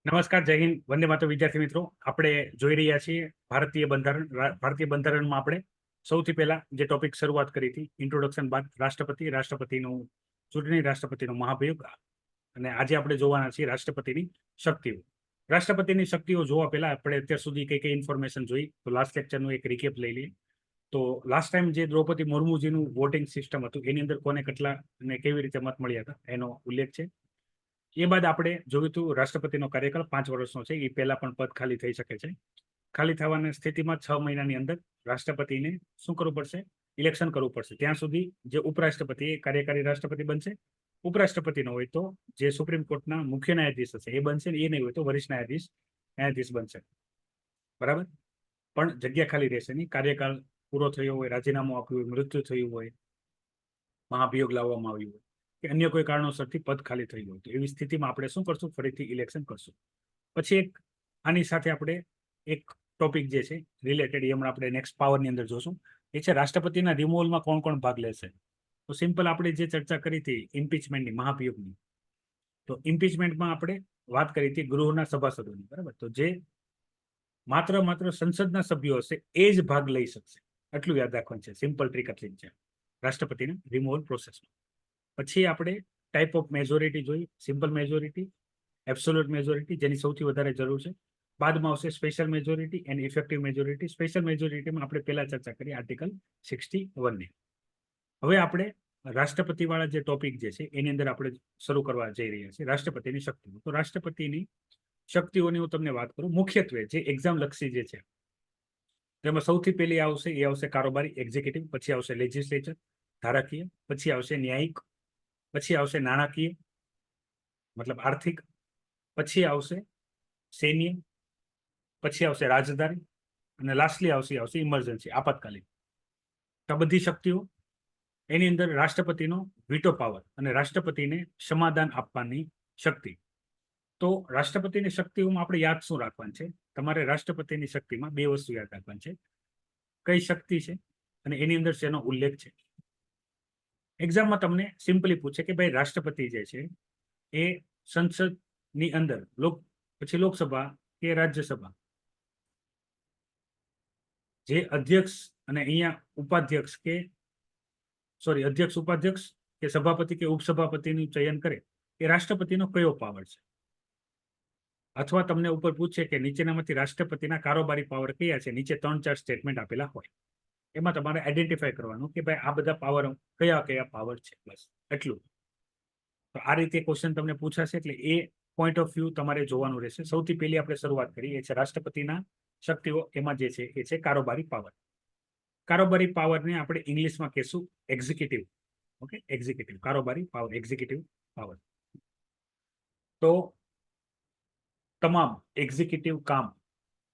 નમસ્કાર, જય હિન્દ, વંદે માતરમ વિદ્યાર્થી મિત્રો. આપણે જોઈ રહ્યા છીએ ભારતીય બંધારણ. ભારતીય બંધારણમાં આપણે સૌથી પહેલા જે ટોપિક શરૂઆત કરી હતી, ઇન્ટ્રોડક્શન બાદ રાષ્ટ્રપતિનું ચૂંટણી, રાષ્ટ્રપતિનો મહાભિયોગ, અને આજે આપણે જોવાના છીએ રાષ્ટ્રપતિની શક્તિઓ. રાષ્ટ્રપતિની શક્તિઓ જોવા પહેલા આપણે અત્યાર સુધી કઈ કઈ ઇન્ફોર્મેશન જોઈ, તો લાસ્ટ લેક્ચરનું એક રિકેપ લઈ લઈએ. તો લાસ્ટ ટાઈમ જે દ્રૌપદી મુર્મુજીનું વોટિંગ સિસ્ટમ હતું, એની અંદર કોને કેટલા અને કેવી રીતે મત મળ્યા હતા એનો ઉલ્લેખ છે. એ બાદ આપણે જોયું હતું રાષ્ટ્રપતિનો કાર્યકાળ 5 વર્ષનો છે. એ પહેલા પણ પદ ખાલી થઈ શકે છે. ખાલી થવાની સ્થિતિમાં 6 મહિનાની અંદર રાષ્ટ્રપતિને શું કરવું પડશે? ઇલેક્શન કરવું પડશે. ત્યાં સુધી જે ઉપરાષ્ટ્રપતિ એ કાર્યકારી રાષ્ટ્રપતિ બનશે. ઉપરાષ્ટ્રપતિ ન હોય તો જે સુપ્રીમ કોર્ટના મુખ્ય ન્યાયાધીશ હશે એ બનશે. એ નહીં હોય તો વરિષ્ઠ ન્યાયાધીશ બનશે. બરાબર. પણ જગ્યા ખાલી રહેશે નહીં. કાર્યકાળ પૂરો થયો હોય, રાજીનામું આપ્યું હોય, મૃત્યુ થયું હોય, મહાભિયોગ લાવવામાં આવ્યું હોય કે અન્ય કોઈ કારણોસરથી પદ ખાલી થઈ ગયું, તો એવી સ્થિતિમાં આપણે શું કરશું? ફરીથી ઇલેક્શન કરશું. પછી આની સાથે આપણે એક ટોપિક જે છે રિલેટેડ, એ હમણાં આપણે નેક્સ્ટ પાવરની અંદર જોશું. એ છે રાષ્ટ્રપતિના રિમૂવલમાં કોણ કોણ ભાગ લેશે. તો સિમ્પલ આપણે જે ચર્ચા કરી હતી ઇમ્પીચમેન્ટની, મહાભિયોગની, તો ઇમ્પીચમેન્ટમાં આપણે વાત કરી હતી ગૃહના સભાસદોની. બરાબર. તો જે માત્ર સંસદના સભ્યો હશે એ જ ભાગ લઈ શકશે. આટલું યાદ રાખવાનું છે. સિમ્પલ ટ્રીક આટલી છે રાષ્ટ્રપતિના રિમૂવલ પ્રોસેસમાં. પછી આપણે ટાઈપ ઓફ મેજોરિટી જોઈ. સિમ્પલ મેજોરિટી, એબ્સોલ્યુટ મેજોરિટી, જેની સૌથી વધારે જરૂર છે. બાદમાં આવશે special majority and effective majority. Special મેજોરિટીમાં આપણે પહેલા ચર્ચા કરી આર્ટિકલ 61 ની. હવે આપણે રાષ્ટ્રપતિ વાળા જે ટોપિક જે છે એની અંદર આપણે શરૂ કરવા જઈ રહ્યા છીએ રાષ્ટ્રપતિની શક્તિઓ. તો રાષ્ટ્રપતિની શક્તિઓની હું તમને વાત કરું. મુખ્યત્વે જે એક્ઝામ લક્ષી જે છે તેમાં સૌથી પહેલી આવશે કારોબારી, એક્ઝિક્યુટિવ. પછી આવશે લેજિસ્લેચર, ધારાકીય. પછી આવશે ન્યાયિક. પછી આવશે નાણાકીય, મતલબ આર્થિક. પછી આવશે સૈન્ય. પછી આવશે રાજધારી. અને લાસ્ટલી આવશે ઇમરજન્સી, આપાતકાલીન. આ બધી શક્તિઓ. એની અંદર રાષ્ટ્રપતિનો વીટો પાવર અને રાષ્ટ્રપતિને સમાધાન આપવાની શક્તિ. તો રાષ્ટ્રપતિની શક્તિઓમાં આપણે યાદ શું રાખવાનું છે? તમારે રાષ્ટ્રપતિની શક્તિમાં 2 વસ્તુ યાદ રાખવાની છે. કઈ શક્તિ છે અને એની અંદર શેનો ઉલ્લેખ છે. એક્ઝામમાં તમને સિમ્પલી પૂછે કે ભાઈ રાષ્ટ્રપતિ જે છે એ સંસદની અંદર પછી લોકસભા કે રાજ્યસભા, જે અધ્યક્ષ અને અહીંયા ઉપાધ્યક્ષ અધ્યક્ષ, ઉપાધ્યક્ષ કે સભાપતિ કે ઉપસભાપતિનું ચયન કરે, એ રાષ્ટ્રપતિનો કયો પાવર છે? અથવા તમને ઉપર પૂછે કે નીચેનામાંથી રાષ્ટ્રપતિના કારોબારી પાવર કયા છે? નીચે 3-4 સ્ટેટમેન્ટ આપેલા હોય. એમાં તમારે આઈડેન્ટિફાય કરવાનું કે ભાઈ આ બધા પાવર કયા પાવર છે. બસ એટલું. તો આ રીતે ક્વેશ્ચન તમને પૂછાશે, એટલે એ પોઈન્ટ ઓફ વ્યૂ તમારે જોવાનું રહેશે. સૌથી પહેલી આપણે શરૂઆત કરી એ છે રાષ્ટ્રપતિના શક્તિઓ. એમાં જે છે એ છે કારોબારી પાવર. કારોબારી પાવરને આપણે ઇંગ્લિશમાં કહેશું એક્ઝિક્યુટિવ. ઓકે, એક્ઝિક્યુટિવ, કારોબારી પાવર, એક્ઝિક્યુટિવ પાવર. તો તમામ એક્ઝિક્યુટિવ કામ,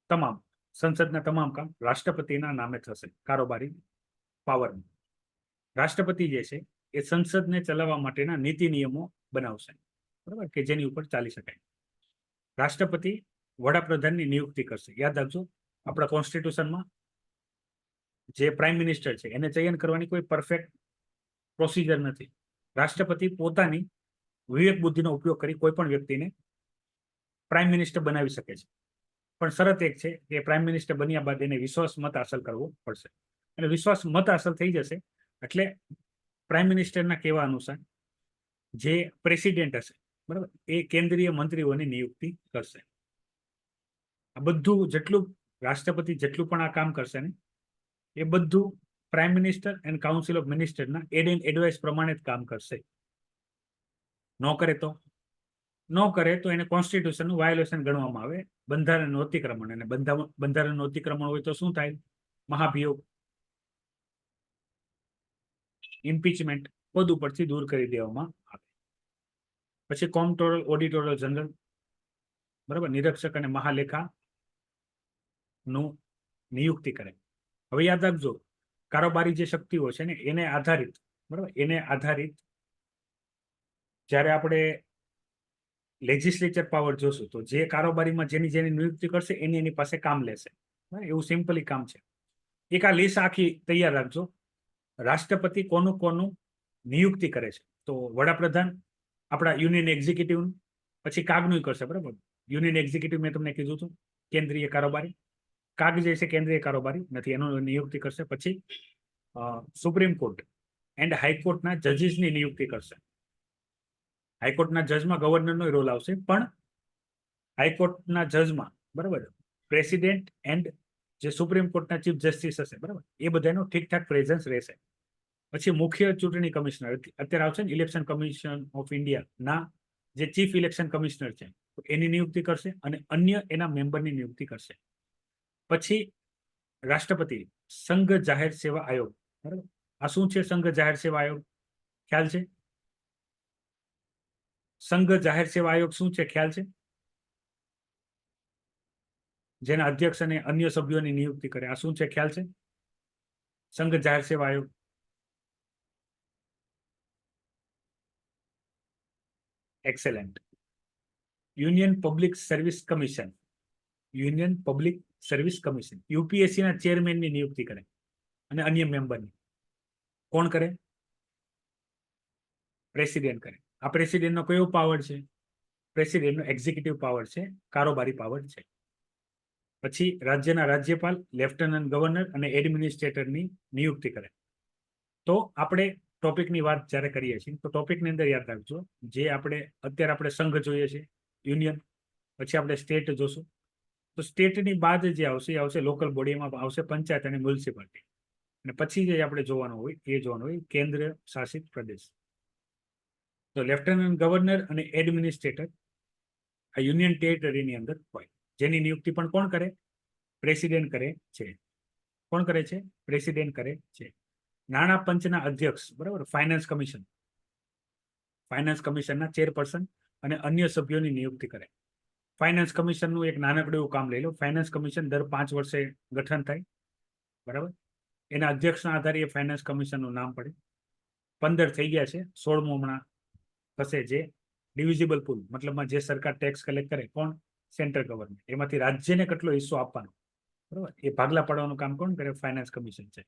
તમામ સંસદના તમામ કામ રાષ્ટ્રપતિના નામે થશે. કારોબારી પાવર. રાષ્ટ્રપતિ જે છે એ સંસદને ચલાવવા માટેના નીતિ નિયમો બનાવશે. બરાબર, કે જેની ઉપર ચાલી શકાય. રાષ્ટ્રપતિ વડાપ્રધાનની નિયુક્તિ કરશે. યાદ રાખજો, આપણા કોન્સ્ટિટ્યુશનમાં જે પ્રાઇમ મિનિસ્ટર છે એને ચયન કરવાની કોઈ પરફેક્ટ પ્રોસિજર નથી. રાષ્ટ્રપતિ પોતાની વિવેક બુદ્ધિનો ઉપયોગ કરી કોઈ પણ વ્યક્તિને પ્રાઇમ મિનિસ્ટર બનાવી શકે છે. પણ શરત એક છે કે પ્રાઇમ મિનિસ્ટર બન્યા બાદ એને વિશ્વાસ મત હાંસલ કરવો પડશે. અને વિશ્વાસ મત હાંસલ થઈ જશે એટલે પ્રાઇમ મિનિસ્ટરના કહેવા અનુસાર જે પ્રેસિડેન્ટ હશે, બરાબર, એ કેન્દ્રીય મંત્રીઓની નિયુક્તિ કરશે. આ બધું જેટલું રાષ્ટ્રપતિ જેટલું પણ આ કામ કરશે ને, એ બધું prime minister and council of મિનિસ્ટરના એડવાઇસ પ્રમાણે જ કામ કરશે. ન કરે તો એને કોન્સ્ટિટ્યુશનનું વાયોલેશન ગણવામાં આવે, બંધારણનું અતિક્રમણ. અને બંધારણનું અતિક્રમણ હોય તો શું થાય? મહાભિયોગ, ઇમ્પીચમેન્ટ, પદ ઉપરથી દૂર કરી દેવામાં આવે. પછી કોમ્પ્ટ્રોલર, ઓડિટોરિયલ જનરલ, બરાબર, નિરીક્ષક અને મહાલેખા નું નિયુક્તિ કરે. હવે યાદ રાખજો, કારોબારી જે શક્તિઓ છે ને એને આધારિત, બરાબર, એને આધારિત જ્યારે આપણે લેજિસ્લેચર પાવર જોશું તો જે કારોબારીમાં જેની નિયુક્તિ કરશે એની પાસે કામ લેશે. એવું સિમ્પલી કામ છે. એક આ લિસ્ટ આખી તૈયાર રાખજો. રાષ્ટ્રપતિ કોનું નિયુક્તિ કરે છે? તો વડાપ્રધાન આપણા યુનિયન એક્ઝિક્યુટિવ, પછી કાગનું કરશે, બરાબર, યુનિયન એક્ઝિક્યુટિવ મેં તમને કીધું હતું, કેન્દ્રીય કારોબારી. કાગ જે છે કેન્દ્રીય કારોબારી નથી, એનો નિયુક્તિ કરશે. પછી સુપ્રીમ કોર્ટ એન્ડ હાઈકોર્ટના જજીસની નિયુક્તિ કરશે. હાઈકોર્ટના જજમાં ગવર્નરનો રોલ આવશે, પણ હાઈકોર્ટના જજમાં બરાબર પ્રેસિડેન્ટ એન્ડ જે સુપ્રીમ કોર્ટના ચીફ જસ્ટિસ હશે બરાબર, એ બધાનો ઠીકઠાક પ્રેઝન્સ રહેશે. પછી મુખ્ય ચૂંટણી કમિશનર અત્યારે આવશે ને, ઇલેક્શન કમિશન ઓફ ઇન્ડિયાના જે ચીફ ઇલેક્શન કમિશનર છે એની નિયુક્તિ કરશે અને અન્ય એના મેમ્બરની નિયુક્તિ કરશે. પછી રાષ્ટ્રપતિ સંઘ જાહેર સેવા આયોગ બરાબર. આ શું છે સંઘ જાહેર સેવા આયોગ? ખ્યાલ છે? સંઘ જાહેર સેવા આયોગ શું છે ખ્યાલ છે? જેના અધ્યક્ષ અને અન્ય સભ્યોની નિયુક્તિ કરે. આ શું છે ખ્યાલ છે? સંઘ જાહેર સેવા આયોગ. Excellent. Union Public Service Commission, Union Public Service Commission UPSC ના ચેરમેનની નિયુક્તિ કરે અને અન્ય મેમ્બરની. કોણ કરે? પ્રેસિડેન્ટ કરે. આ પ્રેસિડેન્ટનો કયો પાવર છે? પ્રેસિડેન્ટનો એક્ઝિક્યુટિવ પાવર છે, કારોબારી પાવર છે. પછી રાજ્યના રાજ્યપાલ, લેફ્ટનન્ટ ગવર્નર અને એડમિનિસ્ટ્રેટરની નિયુક્તિ કરે. તો આપણે ટોપિકની વાત જ્યારે કરીએ છીએ તો ટોપિકની અંદર યાદ રાખજો, જે અત્યારે આપણે સંઘ જોઈએ છે, યુનિયન, પછી આપણે સ્ટેટ જોશું. તો સ્ટેટની બાદ જે આવશે એ આવશે લોકલ બોડીમાં આવશે પંચાયત અને મ્યુનિસિપાલિટી. અને પછી જે આપણે જોવાનું હોય કેન્દ્ર શાસિત પ્રદેશ. તો લેફ્ટનન્ટ ગવર્નર અને એડમિનિસ્ટ્રેટર આ યુનિયન ટેરિટરીની અંદર હોય, જેની નિયુક્તિ પણ કોણ કરે? પ્રેસિડેન્ટ કરે છે. કોણ કરે છે? પ્રેસિડેન્ટ કરે છે. નાણાં પંચના અધ્યક્ષ બરાબર, ફાઇનાન્સ કમિશન, ફાઇનાન્સ કમિશનના ચેરપર્સન અને અન્ય સભ્યોની નિયુક્તિ કરે. ફાઇનાન્સ કમિશનનું એક નાનકડું એવું કામ લઈ લો. ફાઇનાન્સ કમિશન દર 5 વર્ષે ગઠન થાય બરાબર. એના અધ્યક્ષના આધારે એ ફાઇનાન્સ કમિશનનું નામ પડે. 15 થઈ ગયા છે, 16મું હમણાં થશે. જે ડિવિઝિબલ પુલ મતલબમાં જે સરકાર ટેક્સ કલેક્ટ કરે, કોણ? Central government. એમાંથી રાજ્યને કેટલો હિસ્સો આપવાનો બરાબર, એ ભાગલા પાડવાનું કામ કોણ કરે? ફાઇનાન્સ કમિશન છે.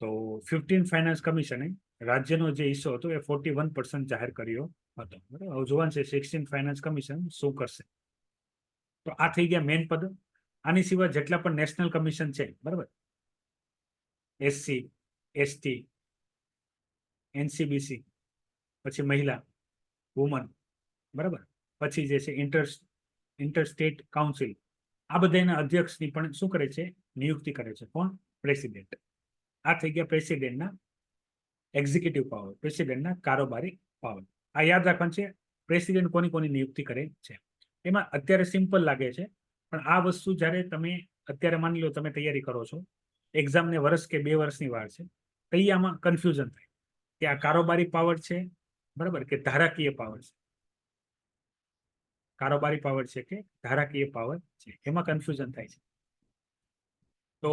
તો 15 ફાઇનાન્સ કમિશને રાજ્યનો જે હિસ્સો હતો એ 41% જાહેર કર્યો હતો બરાબર. હવે જોવાનું છે 16 ફાઇનાન્સ કમિશન શું કરશે. તો આ થઈ ગયા મેઇન પદ. આની સિવાય જેટલા પણ નેશનલ કમિશન છે બરાબર, એસસી, એસટી, એનસીબીસી, પછી મહિલા, વુમન બરાબર, પછી જે છે ઇન્ટરસ્ટેટ કાઉન્સિલ, આ બધાના અધ્યક્ષની પણ શું કરે છે? નિયુક્તિ કરે છે. કોણ? પ્રેસિડેન્ટ. આ થઈ ગયા પ્રેસિડેન્ટના એક્ઝિક્યુટિવ પાવર, પ્રેસિડેન્ટના કારોબારી પાવર. આ યાદ રાખવાનું છે, પ્રેસિડેન્ટ કોની કોની નિયુક્તિ કરે છે. એમાં અત્યારે સિમ્પલ લાગે છે, પણ આ વસ્તુ જ્યારે તમે અત્યારે માની લો તમે તૈયારી કરો છો, એક્ઝામને વર્ષ કે 2 વર્ષની વાર છે, તો આમાં કન્ફ્યુઝન થાય કે આ કારોબારી પાવર છે બરાબર કે ધારાકીય પાવર છે. કારોબારી પાવર છે કે ધારાકીય પાવર છે, એમાં કન્ફ્યુઝન થાય છે. તો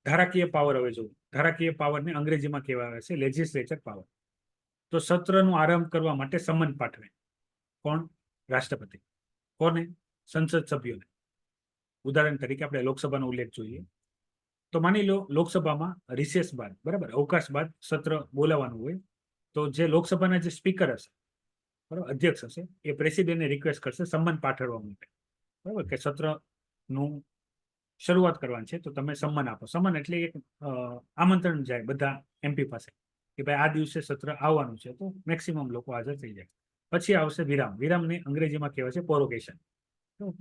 ધારાકીય પાવર હવે જોવું. ધારાકીય પાવરને અંગ્રેજીમાં કહેવાય છે લેજિસ્લેચર પાવર. તો સત્રનો આરંભ કરવા માટે સમન પાઠવે. કોણ? રાષ્ટ્રપતિ. કોને? સંસદ સભ્યોને. ઉદાહરણ તરીકે આપણે લોકસભાનો ઉલ્લેખ જોઈએ. તો માની લો લોકસભામાં રિસેસ બાદ બરાબર, અવકાશ બાદ સત્ર બોલાવવાનું હોય, તો જે લોકસભાના જે સ્પીકર હશે બરાબર, અધ્યક્ષ હશે, એ પ્રેસિડેન્ટને રિક્વેસ્ટ કરશે સન્માન પાઠવવા માટે બરાબર, કે સત્રનું શરૂઆત કરવાની છે તો તમે સન્માન આપો. સન્માન એટલે એક આમંત્રણ જાય બધા એમપી પાસે કે ભાઈ આ દિવસે સત્ર આવવાનું છે, તો મેક્સિમમ લોકો હાજર થઈ જાય. પછી આવશે વિરામ. વિરામને અંગ્રેજીમાં કહેવાય છે પોરોગેશન.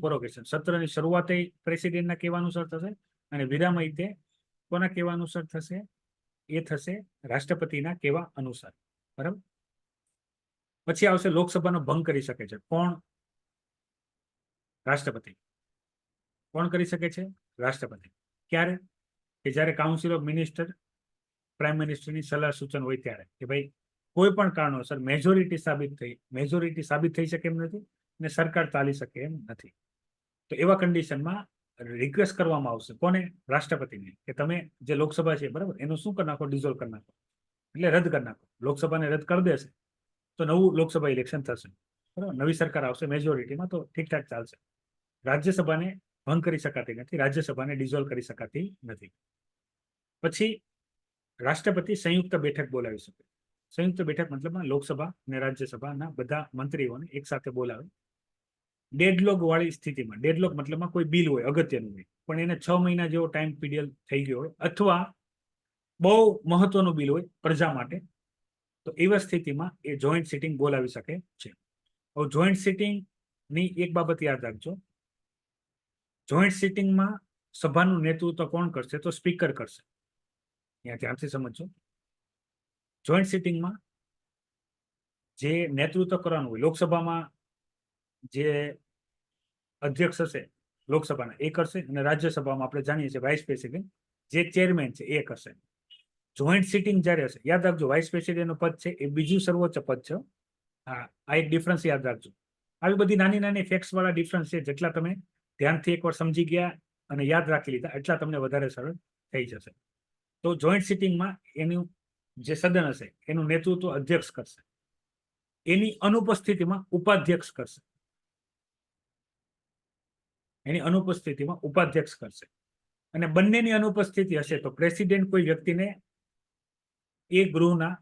પોરોગેશન સત્રની શરૂઆત પ્રેસિડેન્ટના કહેવાનુસાર થશે અને વિરામ તે કોના કહેવાનુસાર થશે? એ થશે રાષ્ટ્રપતિના કહેવા અનુસાર બરાબર. પછી આવશે લોકસભાનો ભંગ કરી શકે છે. કોણ? રાષ્ટ્રપતિ. કોણ કરી શકે છે? રાષ્ટ્રપતિ. ક્યારે? કે જ્યારે કાઉન્સિલ ઓફ મિનિસ્ટર પ્રાઇમ મિનિસ્ટરની સલાહ સૂચન હોય ત્યારે, કે ભાઈ કોઈ પણ કારણોસર મેજોરિટી સાબિત થઈ શકે એમ નથી અને સરકાર ચાલી શકે એમ નથી. તો એવા કન્ડિશનમાં રિક્વેસ્ટ કરવામાં આવશે કોને? રાષ્ટ્રપતિને, કે તમે જે લોકસભા છે બરાબર, એનું શું કરી નાખો? ડિઝોલ્વ કરી નાખો, એટલે રદ કરી નાખો. લોકસભાને રદ કરી દેશે તો નવું લોકસભા ઇલેક્શન થશે બરાબર, નવી સરકાર આવશે મેજોરિટીમાં, તો ઠીકઠાક ચાલશે. રાજ્યસભાને ભંગ કરી શકાતી નથી, રાજ્યસભાને ડિઝોલ્વ કરી શકાતી નથી. પછી રાષ્ટ્રપતિ સંયુક્ત બેઠક બોલાવી શકે. સંયુક્ત બેઠક મતલબમાં લોકસભા અને રાજ્યસભાના બધા મંત્રીઓને એક સાથે બોલાવે. ડેડલોક વાળી સ્થિતિમાં, ડેડલોક મતલબમાં કોઈ બિલ હોય અગત્યનું હોય પણ એને 6 મહિના જેવો ટાઈમ પીરિયડ થઈ ગયો હોય અથવા બહુ મહત્વનું બિલ હોય પ્રજા માટે, તો એવા સ્થિતિમાં એ જોઈન્ટ સિટિંગ બોલાવી શકે છે. હવે જોઈન્ટ સિટિંગની એક બાબત યાદ રાખજો, જોઈન્ટ સિટિંગમાં સભાનું નેતૃત્વ કોણ કરશે? તો સ્પીકર કરશે. અહીંયા ધ્યાનથી સમજજો. જોઈન્ટ સિટિંગમાં જે નેતૃત્વ કરવાનું હોય, લોકસભામાં જે અધ્યક્ષ હશે લોકસભાના એ કરશે અને રાજ્યસભામાં આપણે જાણીએ છીએ વાઇસ પ્રેસિડેન્ટ જે ચેરમેન છે એ કરશે. જોઈન્ટ સિટિંગ જ્યારે હશે, યાદ રાખજો વાઇસ પ્રેસિડેન્ટનું પદ છે એ બીજું સર્વોચ્ચ પદ છે. આ એક ડિફરન્સ યાદ રાખજો. આવી બધી નાની નાની ફેક્ટ્સ વાળા ડિફરન્સ છે, જેટલા તમે ધ્યાનથી એકવાર સમજી ગયા અને યાદ રાખી લીધા એટલા તમને વધારે સરળ થઈ જશે. તો જોઈન્ટ સિટિંગમાં એનું જે સદન હશે એનું નેતૃત્વ અધ્યક્ષ કરશે, એની અનુપસ્થિતિમાં ઉપાધ્યક્ષ કરશે, એની અનુપસ્થિતિમાં ઉપાધ્યક્ષ કરશે. અને બંનેની અનુપસ્થિતિ હશે તો પ્રેસિડેન્ટ કોઈ વ્યક્તિને એ ગૃહના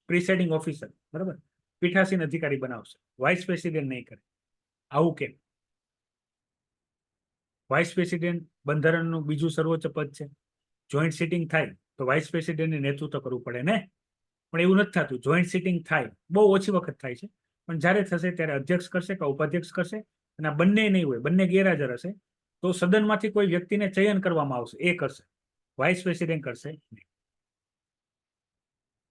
પ્રિસાઇડિંગ ઓફિસર, બરાબર, પીઠાસીન અધિકારી બનાવશે, વાઇસ પ્રેસિડેન્ટ નહીં કરે. આવું કેમ? વાઇસ પ્રેસિડેન્ટ બંધારણનું બીજું સર્વોચ્ચ પદ છે. જોઈન્ટ સિટિંગ થાય તો વાઇસ પ્રેસિડેન્ટને નેતૃત્વ કરવું પડે ને, પણ એવું નથી થતું. જોઈન્ટ સિટિંગ થાય, બહુ ઓછી વખત થાય છે, પણ જ્યારે થશે ત્યારે અધ્યક્ષ કરશે કે ઉપાધ્યક્ષ કરશે. અને આ બંને નહીં હોય, બંને ગેરહાજર હશે તો સદનમાંથી કોઈ વ્યક્તિને ચયન કરવામાં આવશે, એ કરશે, વાઇસ પ્રેસિડેન્ટ કરશે નહીં.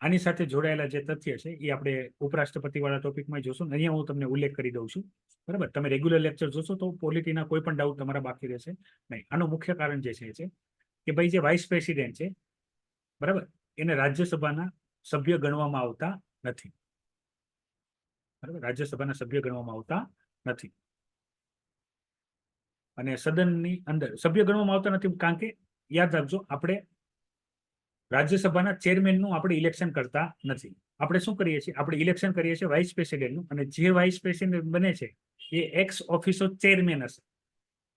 આની સાથે જોડાયેલા જે તથ્ય છે એ આપણે ઉપરાષ્ટ્રપતિ વાળા ટોપિકમાં જોશું. અહીંયા હું તમને ઉલ્લેખ કરી દઉં છું, બરાબર. તમે રેગ્યુલર લેક્ચર જોશો તો પોલિટીના કોઈ પણ ડાઉટ તમારા બાકી રહેશે નહીં. આનું મુખ્ય કારણ જે છે કે ભાઈ જે વાઇસ પ્રેસિડેન્ટ છે, બરાબર, એને રાજ્યસભાના સભ્ય ગણવામાં આવતા નથી, બરાબર, રાજ્યસભાના સભ્ય ગણવામાં આવતા નથી. અને સદનની અંદર સભ્ય ગણવામાં આવતા નથી કારણ કે યાદ રાખજો, આપણે રાજ્યસભાના ચેરમેનનું આપણે ઇલેક્શન કરતા નથી. આપણે શું કરીએ છીએ? આપણે ઇલેક્શન કરીએ છીએ વાઇસ પ્રેસિડેન્ટનું, અને જે વાઇસ પ્રેસિડેન્ટ બને છે એ એક્સ ઓફિસો ચેરમેન હશે,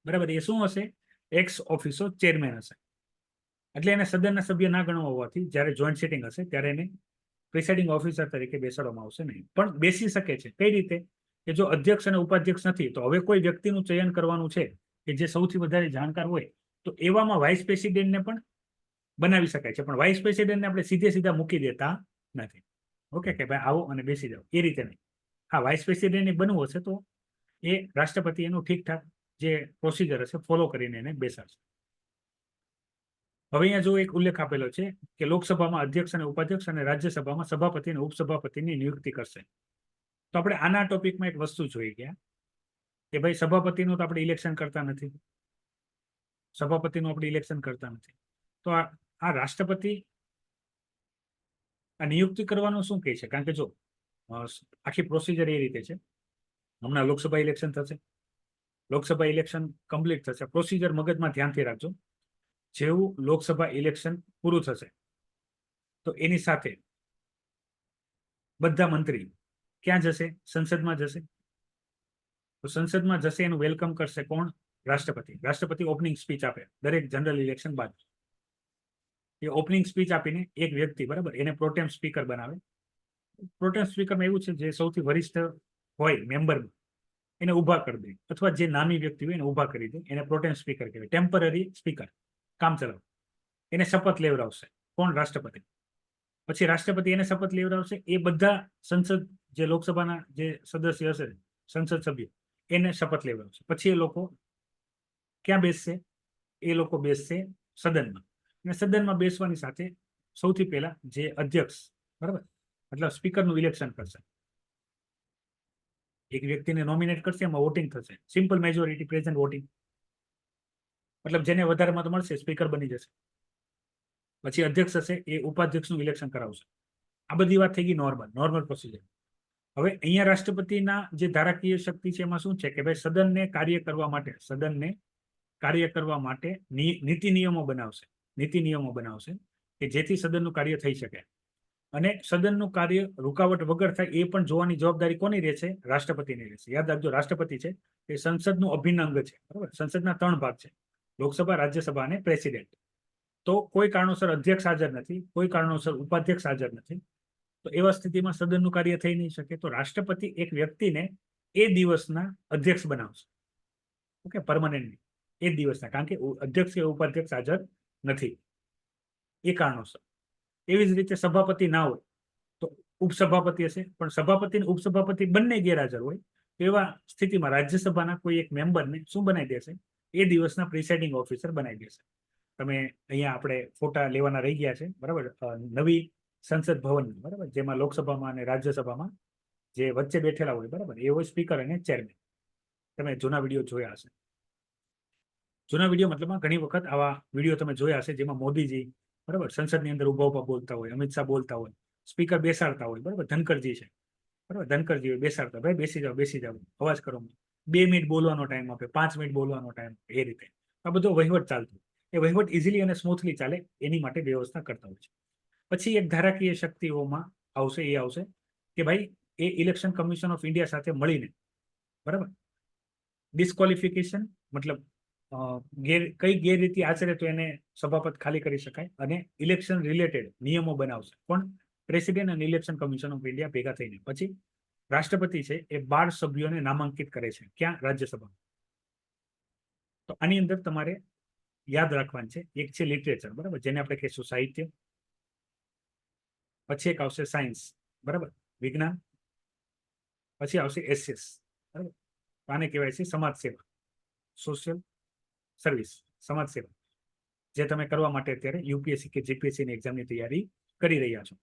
બરાબર. એ શું હશે? એક્સ ઓફિસો ચેરમેન હશે. એટલે એને સદનના સભ્ય ના ગણવા હોવાથી જ્યારે જોઈન્ટ સિટિંગ હશે ત્યારે એને પ્રિસાઇડિંગ ઓફિસર તરીકે બેસાડવામાં આવશે નહીં. પણ બેસી શકે છે. કઈ રીતે? કે જો અધ્યક્ષ અને ઉપાધ્યક્ષ નથી તો હવે કોઈ વ્યક્તિનું ચયન કરવાનું છે કે જે સૌથી વધારે જાણકાર હોય, તો એવામાં વાઇસ પ્રેસિડેન્ટને પણ બનાવી શકાય છે. પણ વાઇસ પ્રેસિડેન્ટને આપણે સીધે મૂકી દેતા નથી. ઓકે, કે ભાઈ આવો અને બેસી જાઓ, એ રીતે નહીં. હા, વાઇસ પ્રેસિડેન્ટને બનવું હશે તો એ રાષ્ટ્રપતિ એનું ઠીકઠાક જે પ્રોસિજર હશે ફોલો કરીને એને બેસાડશે. હવે અહીંયા જો એક ઉલ્લેખ આપેલો છે કે લોકસભામાં અધ્યક્ષ અને ઉપાધ્યક્ષ અને રાજ્યસભામાં સભાપતિ અને ઉપસભાપતિની નિયુક્તિ કરશે. તો આપણે આના ટોપિકમાં એક વસ્તુ જોઈ ગયા કે ભાઈ સભાપતિનું તો આપણે ઇલેક્શન કરતા નથી, સભાપતિનું આપણે ઇલેક્શન કરતા નથી. તો આ રાષ્ટ્રપતિ આ નિયુક્તિ કરવાનું શું કહે છે? કારણ કે જો આખી પ્રોસિજર એ રીતે છે, હમણાં લોકસભા ઇલેક્શન થશે, લોકસભા ઇલેક્શન કમ્પ્લીટ થશે. પ્રોસિજર મગજમાં ધ્યાનથી રાખજો. જેવું લોકસભા ઇલેક્શન પૂરું થશે તો એની સાથે બધા મંત્રી ક્યાં જશે? સંસદમાં જશે. તો સંસદમાં જશે, એનું વેલકમ કરશે કોણ? રાષ્ટ્રપતિ. રાષ્ટ્રપતિ ઓપનિંગ સ્પીચ આપે દરેક જનરલ ઇલેક્શન બાદ. એ ઓપનિંગ સ્પીચ આપીને એક વ્યક્તિ, બરાબર, એને પ્રોટેમ સ્પીકર બનાવે. પ્રોટેમ સ્પીકરમાં એવું છે જે સૌથી વરિષ્ઠ હોય મેમ્બરમાં એને ઊભા કરી દે, અથવા જે નામી વ્યક્તિ હોય એને ઊભા કરી દે, એને પ્રોટેમ સ્પીકર કહેવાય. ટેમ્પરરી સ્પીકર, કામ ચલાવ. એને શપથ લેવડાવશે કોણ? રાષ્ટ્રપતિ. પછી રાષ્ટ્રપતિ એને શપથ લેવડાવશે. એ બધા સંસદ જે લોકસભાના જે સદસ્ય હશે, સંસદ સભ્ય, એને શપથ લેવડાવશે. પછી એ લોકો ક્યાં બેસશે? એ લોકો બેસશે સદનમાં. અને સદનમાં બેસવાની સાથે સૌથી પહેલા જે અધ્યક્ષ, બરાબર, મતલબ સ્પીકરનું ઇલેક્શન કરશે. એક વ્યક્તિને નોમિનેટ કરશે, એમાં વોટિંગ થશે, સિમ્પલ મેજોરિટી પ્રેઝન્ટ વોટિંગ, મતલબ જેને વધારે મત મળશે સ્પીકર બની જશે. પછી અધ્યક્ષ હશે, એ ઉપાધ્યક્ષનું ઇલેક્શન કરાવશે. આ બધી વાત થઈ ગઈ નોર્મલ પ્રોસિજર. હવે અહીંયા રાષ્ટ્રપતિના જે ધારાકીય શક્તિ છે એમાં શું છે કે ભાઈ સદનને કાર્ય કરવા માટે નીતિ નિયમો બનાવશે કે જેથી સદનનું કાર્ય થઈ શકે. અને સદનનું કાર્ય રૂકાવટ વગર થાય એ પણ જોવાની જવાબદારી કોની રહેશે? રાષ્ટ્રપતિની રહેશે. યાદ રાખજો, રાષ્ટ્રપતિ છે એ સંસદનું અભિન્ન અંગ છે, બરાબર. સંસદના 3 ભાગ છે, લોકસભા, રાજ્યસભા અને પ્રેસિડેન્ટ. તો કોઈ કારણોસર અધ્યક્ષ હાજર નથી, કોઈ કારણોસર ઉપાધ્યક્ષ હાજર નથી, તો એવા સ્થિતિમાં સદનનું કાર્ય થઈ નહીં શકે. તો રાષ્ટ્રપતિ એક વ્યક્તિને એ દિવસના અધ્યક્ષ બનાવશે. ઓકે, પરમનન્ટ એ જ દિવસના, કારણ કે અધ્યક્ષ કે ઉપાધ્યક્ષ હાજર નથી એ કારણોસર. એવી જ રીતે સભાપતિ ના હોય તો ઉપસભાપતિ હશે, પણ સભાપતિ અને ઉપસભાપતિ બંને ગેરહાજર હોય એવા સ્થિતિમાં રાજ્યસભાના કોઈ એક મેમ્બરને શું બનાવી દેશે, એ દિવસના પ્રિસાઇડિંગ ઓફિસર બનાવી દેશે. તમે અહીંયા આપણે ફોટા લેવાના રહી ગયા છે, બરાબર, નવી સંસદ ભવન, બરાબર, જેમાં લોકસભામાં અને રાજ્યસભામાં જે વચ્ચે બેઠેલા હોય, બરાબર, એ હોય સ્પીકર અને ચેરમેન. તમે જૂના વિડીયો જોયા હશે. જૂના વિડીયો મતલબમાં ઘણી વખત આવા વિડીયો તમે જોયા હશે જેમાં મોદીજી, બરાબર, સંસદની અંદર ઉભા ઉભા બોલતા હોય, અમિત શાહ બોલતા હોય, સ્પીકર બેસાડતા હોય, બરાબર, ધનકરજી છે, બરાબર, ધનકરજી બેસાડતા, ભાઈ બેસી જાઓ, અવાજ કરો, 2 મિનિટ બોલવાનો ટાઈમ આપે, 5 મિનિટ બોલવાનો ટાઈમ, એ રીતે આ બધો વહીવટ ચાલતો. એ વહીવટ ઇઝીલી અને સ્મૂથલી ચાલે એની માટે વ્યવસ્થા કરતા હોય છે. પછી એક ધારાકીય શક્તિઓમાં આવશે, એ આવશે કે ભાઈ એ ઇલેક્શન કમિશન ઓફ ઇન્ડિયા સાથે મળીને, બરાબર, ડિસ્ક્વોલિફિકેશન મતલબ કઈ ગેરરીતિ આચરે તો એને સભાપત ખાલી કરી શકાય, અને ઇલેક્શન રિલેટેડ નિયમો બનાવશે પણ પ્રેસિડેન્ટ અને ઇલેક્શન કમિશન ઓફ ઇન્ડિયા ભેગા થઈને. પછી રાષ્ટ્રપતિ છે એ 12 સભ્યોને નામાંકિત કરે છે, ક્યાં, રાજ્યસભામાં. તો આની અંદર તમારે યાદ રાખવાનું છે, એક છે લિટરેચર, બરાબર, જેને આપણે કહીશું સાહિત્ય. પછી એક આવશે સાયન્સ, બરાબર, વિજ્ઞાન. પછી આવશે એસએસ, બરાબર, આને કહેવાય છે સમાજ સેવા, સોશિયલ સર્વિસ, સમાજ સેવા, જે તમે કરવા માટે અત્યારે યુપીએસસી કે જીપીએસસી ની એક્ઝામની તૈયારી કરી રહ્યા છો.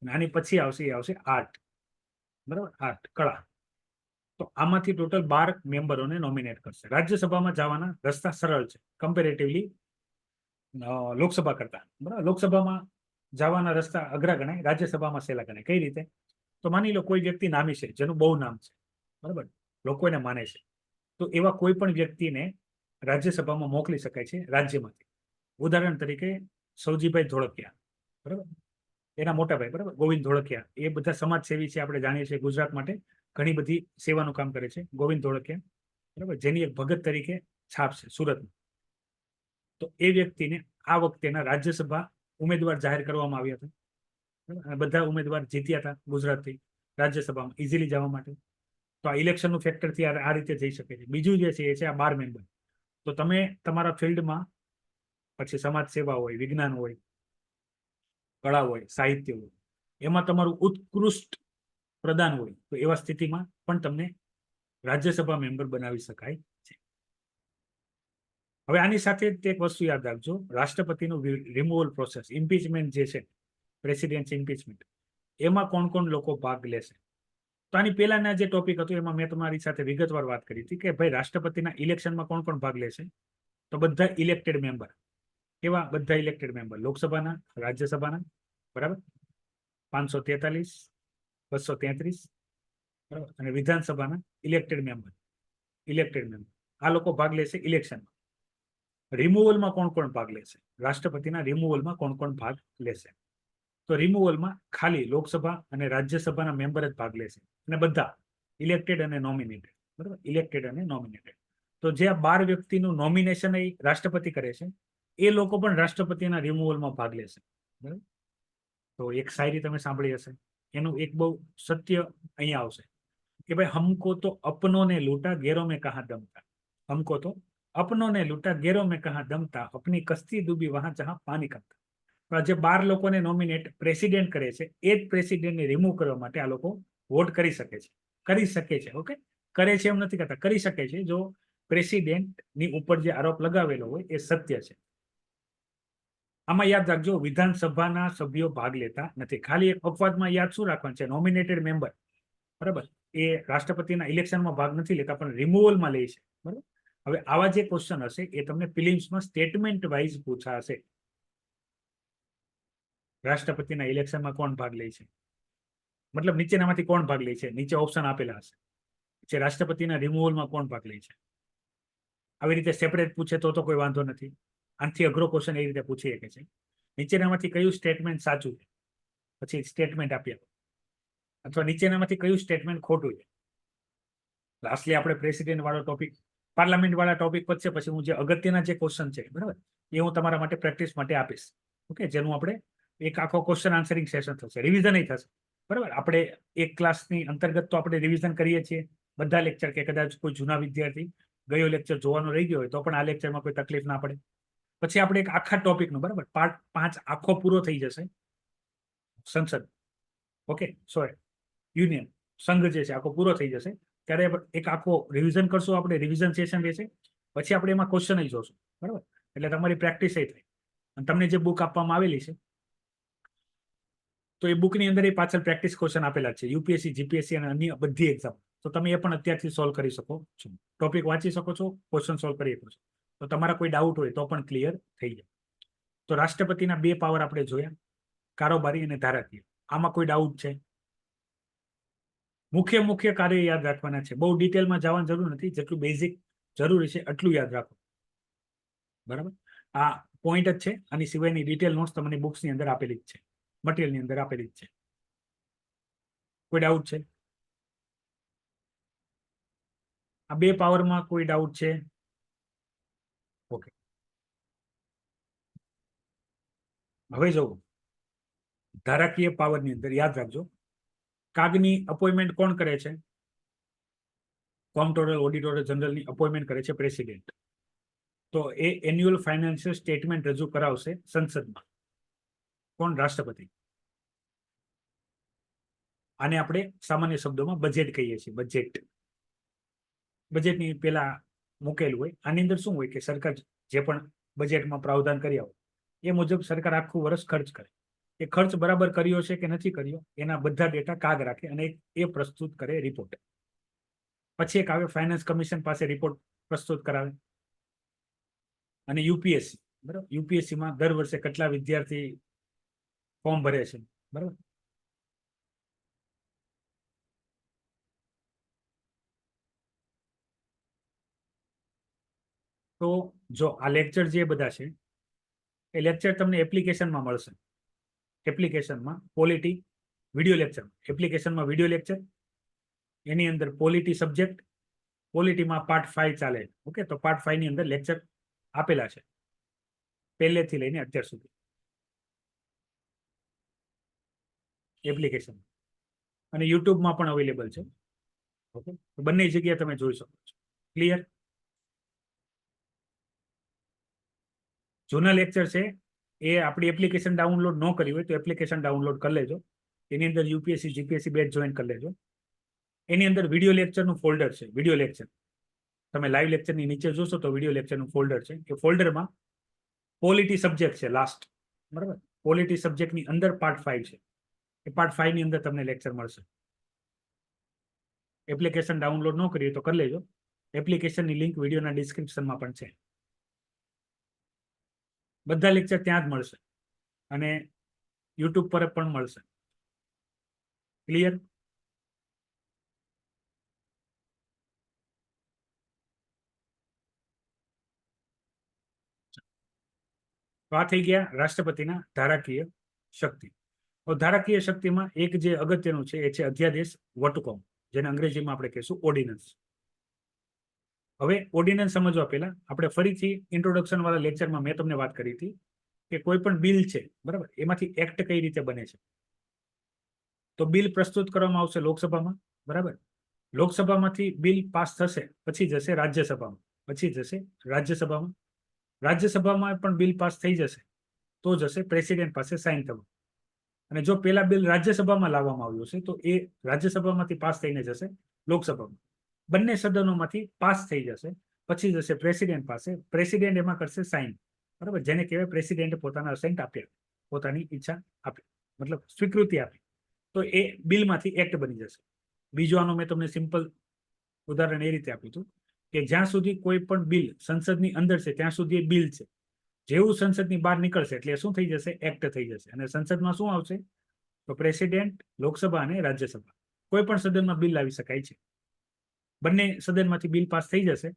આની પછી આવશે એ આવશે આર્ટ, બરાબર, આર્ટ, કળા. તો આમાંથી ટોટલ 12 મેમ્બરોને નોમિનેટ કરશે. રાજ્યસભામાં જવાના રસ્તા સરળ છે કમ્પેરેટિવલી લોકસભા કરતા, બરાબર. લોકસભામાં જવાના રસ્તા અઘરા ગણાય, રાજ્યસભામાં સહેલા ગણાય. કઈ રીતે? તો માની લો કોઈ વ્યક્તિ નામી છે, જેનું બહુ નામ છે, બરાબર, લોકો એને માને છે, તો એવા કોઈ પણ વ્યક્તિને રાજ્યસભામાં મોકલી શકાય છે રાજ્યમાંથી. ઉદાહરણ તરીકે સૌજીભાઈ ધોળકિયા, બરાબર, એના મોટા ભાઈ, બરાબર, ગોવિંદ ધોળકિયા, એ બધા સમાજસેવી છે, આપણે જાણીએ છીએ, ગુજરાત માટે ઘણી બધી સેવાનું કામ કરે છે ગોવિંદ ધોળકિયા, બરાબર, જેની એક ભગત તરીકે છાપ છે સુરતમાં. તો એ વ્યક્તિને આ વખતેના રાજ્યસભા ઉમેદવાર જાહેર કરવામાં આવ્યા હતા, અને બધા ઉમેદવાર જીત્યા હતા ગુજરાતથી રાજ્યસભામાં ઇઝીલી જવા માટે. તો આ ઇલેક્શનનું ફેક્ટરથી આ રીતે જઈ શકે છે. બીજું જે છે એ છે આ 12 મેમ્બર. તો તમે તમારા ફિલ્ડમાં પછી સમાજ સેવા હોય, વિજ્ઞાન હોય, કળા હોય, સાહિત્ય હોય, એમાં તમારું ઉત્કૃષ્ટ પ્રદાન હોય, તો એવા સ્થિતિમાં પણ તમને રાજ્યસભા મેમ્બર બનાવી શકાય છે. હવે આની સાથે એક વસ્તુ યાદ રાખજો, રાષ્ટ્રપતિનું રિમૂવલ પ્રોસેસ, ઇમ્પીચમેન્ટ જે છે, પ્રેસિડેન્ટ ઇમ્પીચમેન્ટ, એમાં કોણ કોણ લોકો ભાગ લેશે. તો આની પહેલાના જે ટોપિક હતું એમાં મેં તમારી સાથે વિગતવાર વાત કરી હતી કે ભાઈ રાષ્ટ્રપતિના ઇલેક્શનમાં કોણ કોણ ભાગ લેશે. તો બધા ઇલેક્ટેડ મેમ્બર. કેવા? બધા ઇલેક્ટેડ મેમ્બર, લોકસભાના, રાજ્યસભાના, બરાબર, 543, 233, બરાબર, અને વિધાનસભાના ઇલેક્ટેડ મેમ્બર. આ લોકો ભાગ લેશે ઇલેક્શનમાં. રિમૂવલમાં કોણ કોણ ભાગ લેશે? રાષ્ટ્રપતિના રિમૂવલમાં કોણ કોણ ભાગ લેશે? તો રિમૂવલમાં ખાલી લોકસભા અને રાજ્યસભાના મેમ્બર જ ભાગ લેશે, અને બધા ઇલેક્ટેડ અને નોમિનેટેડ, બરાબર, ઇલેક્ટેડ અને નોમિનેટેડ. તો જે આ 12 વ્યક્તિનું નોમિનેશન એ રાષ્ટ્રપતિ કરે છે, એ લોકો પણ રાષ્ટ્રપતિના રિમૂવલમાં ભાગ લેશે, બરાબર. તો એક શાયરી તમે સાંભળી હશે, એનું એક બહુ સત્ય અહીંયા આવશે કે ભાઈ હમકો તો અપનો ને લૂંટા ગેરો में कहां दम था, हमको तो अपनों ने लूटा गैरों में कहां दम था, अपनी कश्ती डूबी वहां जहां पानी कम था. જે 12 લોકોને નોમિનેટ પ્રેસિડેન્ટ કરે છે, એ જ પ્રેસિડેન્ટને રિમૂવ કરવા માટે આ લોકો વોટ કરી શકે છે. ઓકે, કરે છે એમ નથી કરતા, કરી શકે છે જો પ્રેસિડેન્ટની ઉપર જે આરોપ લગાવેલો હોય એ સત્ય છે. આમાં યાદ રાખજો, વિધાનસભાના સભ્યો ભાગ લેતા નથી. ખાલી એક અપવાદમાં યાદ શું રાખવાનું છે, નોમિનેટેડ મેમ્બર, બરાબર, એ રાષ્ટ્રપતિના ઇલેક્શનમાં ભાગ નથી લેતા પણ રિમૂવલમાં લે છે, બરાબર. હવે આવા જે ક્વેશ્ચન હશે એ તમને ફિલિમ્સમાં સ્ટેટમેન્ટ વાઇઝ પૂછાશે. રાષ્ટ્રપતિના ઇલેક્શનમાં કોણ ભાગ લે છે, મતલબ નીચેનામાંથી કોણ ભાગ લે છે, નીચે ઓપ્શન આપેલા હશે. જે રાષ્ટ્રપતિના રિમૂવલમાં કોણ ભાગ લે છે, આવી રીતે સેપરેટ પૂછે તો કોઈ વાંધો નથી. આનાથી અઘરો ક્વેશ્ચન એ રીતે પૂછી શકે છે, નીચેનામાંથી કયું સ્ટેટમેન્ટ સાચું છે, પછી સ્ટેટમેન્ટ આપ્યા, અથવા નીચેનામાંથી કયું સ્ટેટમેન્ટ ખોટું છે. લાસ્ટલી આપણે પ્રેસિડેન્ટ વાળો ટોપિક, પાર્લામેન્ટ વાળા ટોપિક પછી હું જે અગત્યના જે ક્વેશ્ચન છે, બરાબર, એ હું તમારા માટે પ્રેક્ટિસ માટે આપીશ. ઓકે, જેનું આપણે એક આખો ક્વેશ્ચન આન્સરિંગ સેશન થશે, રિવિઝન થશે, બરાબર. આપણે એક ક્લાસની અંતર્ગત તો આપણે રિવિઝન કરીએ છીએ બધા લેક્ચર, કે કદાચ કોઈ જૂના વિદ્યાર્થી ગયો લેક્ચર જોવાનો રહી ગયો હોય તો પણ આ લેક્ચરમાં કોઈ તકલીફ ના પડે. પછી આપણે એક આખા ટોપિકનો બરાબર પાર્ટ 5 આખો પૂરો થઈ જશે. સંસદ ઓકે સોરી યુનિયન સંઘ જે છે આખો પૂરો થઈ જશે ત્યારે એક આખો રિવિઝન કરશું આપણે. રિવિઝન સેશન રહેશે. પછી આપણે એમાં ક્વેશ્ચન જોશું બરાબર. એટલે તમારી પ્રેક્ટિસ એ થાય. અને તમને જે બુક આપવામાં આવેલી છે તો એ બુકની અંદર એ પાછળ પ્રેક્ટિસ ક્વેશ્ચન આપેલા છે યુપીએસસી જીપીએસસી અને અન્ય બધી એક્ઝામ. તો તમે એ પણ અત્યારથી સોલ્વ કરી શકો છો. ટોપિક વાંચી શકો છો, ક્વેશ્ચન સોલ્વ કરી શકો છો. તો તમારા કોઈ ડાઉટ હોય તો પણ ક્લિયર થઈ જાય. તો રાષ્ટ્રપતિના 2 પાવર આપણે જોયા, કારોબારી અને ધારાકીય. આમાં કોઈ ડાઉટ છે? મુખ્ય કાર્ય યાદ રાખવાના છે. બહુ ડિટેલમાં જવાની જરૂર નથી. જેટલું બેઝિક જરૂરી છે એટલું યાદ રાખો બરાબર. આ પોઈન્ટ જ છે. આની સિવાયની ડિટેલ નોટ્સ તમને બુક્સની અંદર આપેલી જ છે, મટીરિયલની અંદર આપેલી જ છે. કોઈ ડાઉટ છે? આ 2 પાવરમાં કોઈ ડાઉટ છે? ઓકે, હવે જો ધારાકીય પાવરની અંદર યાદ રાખજો, કાગની અપોઇન્ટમેન્ટ કોણ કરે છે? કોમ્પ્ટ્રોલર ઓડિટર જનરલની અપોઇન્ટમેન્ટ કરે છે પ્રેસિડેન્ટ. તો એ એન્યુઅલ ફાઇનાન્શિયલ સ્ટેટમેન્ટ રજૂ કરાવશે સંસદમાં. કોણ? રાષ્ટ્રપતિ. આને આપણે સામાન્ય શબ્દોમાં બજેટ કહીએ છીએ. બજેટની પેલા મૂકેલું હોય. આની અંદર શું હોય કે સરકાર જે પણ બજેટમાં પ્રાવધાન કર્યા હોય એ મુજબ સરકાર આખું વર્ષ ખર્ચ કરે. એ ખર્ચ બરાબર કર્યો છે કે નથી કર્યો એના બધા ડેટા કાગ રાખે અને એ પ્રસ્તુત કરે રિપોર્ટ. પછી એક આવે ફાઇનાન્સ કમિશન પાસે રિપોર્ટ પ્રસ્તુત કરાવે. અને યુપીએસસી બરાબર, યુપીએસસીમાં દર વર્ષે કેટલા વિદ્યાર્થી ફોર્મ ભરે છે બરાબર. તો જો આ લેક્ચર જે બધા છે એ લેક્ચર તમને એપ્લિકેશનમાં મળશે. એપ્લિકેશનમાં પોલિટી વિડીયો લેક્ચર, એપ્લિકેશનમાં વિડીયો લેક્ચર, એની અંદર પોલિટી સબ્જેક્ટ, પોલિટીમાં પાર્ટ 5 ચાલે. ઓકે, તો પાર્ટ 5 ની અંદર લેક્ચર આપેલા છે પહેલેથી લઈને અત્યાર સુધી એપ્લિકેશન. અને યુટ્યુબમાં પણ અવેલેબલ છે. ઓકે, બંને જગ્યાએ તમે જોઈ શકો છો. ક્લિયર? જૂના લેક્ચર છે એ આપણી એપ્લિકેશન ડાઉનલોડ ન કરી હોય તો એપ્લિકેશન ડાઉનલોડ કરી લેજો. એની અંદર યુપીએસસી જીપીએસસી બેચ જોઈન કરી લેજો. એની અંદર વિડીયો લેક્ચરનું ફોલ્ડર છે. વિડીયો લેક્ચર તમે લાઈવ લેક્ચરની નીચે જોશો તો વિડીયો લેક્ચરનું ફોલ્ડર છે. એ ફોલ્ડરમાં પોલિટી સબ્જેક્ટ છે લાસ્ટ બરાબર. પોલિટી સબ્જેક્ટની અંદર પાર્ટ 5 છે. એ પાર્ટ 5 ની અંદર તમને લેક્ચર મળશે. એપ્લિકેશન ડાઉનલોડ ન કરીએ તો કરી લેજો. એપ્લિકેશનની લિંક વિડીયોના ડિસ્ક્રિપ્શનમાં પણ છે. બધા લેક્ચર ત્યાં જ મળશે અને યુટ્યુબ પર પણ મળશે. ક્લિયર? તો આ થઈ ગયા રાષ્ટ્રપતિના ધારાકીય શક્તિ. તો ધારાકીય શક્તિમાં એક જે અગત્યનું છે એ છે અધ્યાદેશ વટહુકમ, જેને અંગ્રેજીમાં આપણે કહીશું ઓર્ડિનન્સ. હવે ઓર્ડિનન્સ સમજવા પહેલા આપણે ફરીથી ઇન્ટ્રોડક્શન વાળા લેક્ચરમાં મેં તમને વાત કરી હતી કે કોઈ પણ બિલ છે બરાબર, એમાંથી એક્ટ કઈ રીતે બને છે. તો બિલ પ્રસ્તુત કરવામાં આવશે લોકસભામાં બરાબર. લોકસભામાંથી બિલ પાસ થશે પછી જશે રાજ્યસભામાં, પછી જશે રાજ્યસભામાં. રાજ્યસભામાં પણ બિલ પાસ થઈ જશે તો જશે પ્રેસિડેન્ટ પાસે સાઇન થવા. અને જો પેલા બિલ રાજ્યસભામાં લાવવામાં આવ્યું છે તો એ રાજ્યસભામાંથી પાસ થઈને જશે લોકસભામાં. બંને સદનોમાંથી પાસ થઈ જશે પછી જશે પ્રેસિડેન્ટ પાસે. પ્રેસિડેન્ટ એમાં કરશે સાઇન બરાબર, જેને કહેવાય પ્રેસિડેન્ટે પોતાના અસેન્ટ આપ્યા, પોતાની ઈચ્છા આપી, મતલબ સ્વીકૃતિ આપી. તો એ બિલમાંથી એક્ટ બની જશે. બીજું આનું મેં તમને સિમ્પલ ઉદાહરણ એ રીતે આપ્યું હતું કે જ્યાં સુધી કોઈ પણ બિલ સંસદની અંદર છે ત્યાં સુધી બિલ છે. જેવું સંસદની બહાર નીકળશે એટલે શું થઈ જશે? એક્ટ થઈ જશે. અને સંસદમાં શું આવશે? તો પ્રેસિડેન્ટ, લોકસભા અને રાજ્યસભા કોઈ પણ સદનમાં બિલ લાવી શકાય છે. બંને સદનમાંથી બિલ પાસ થઈ જશે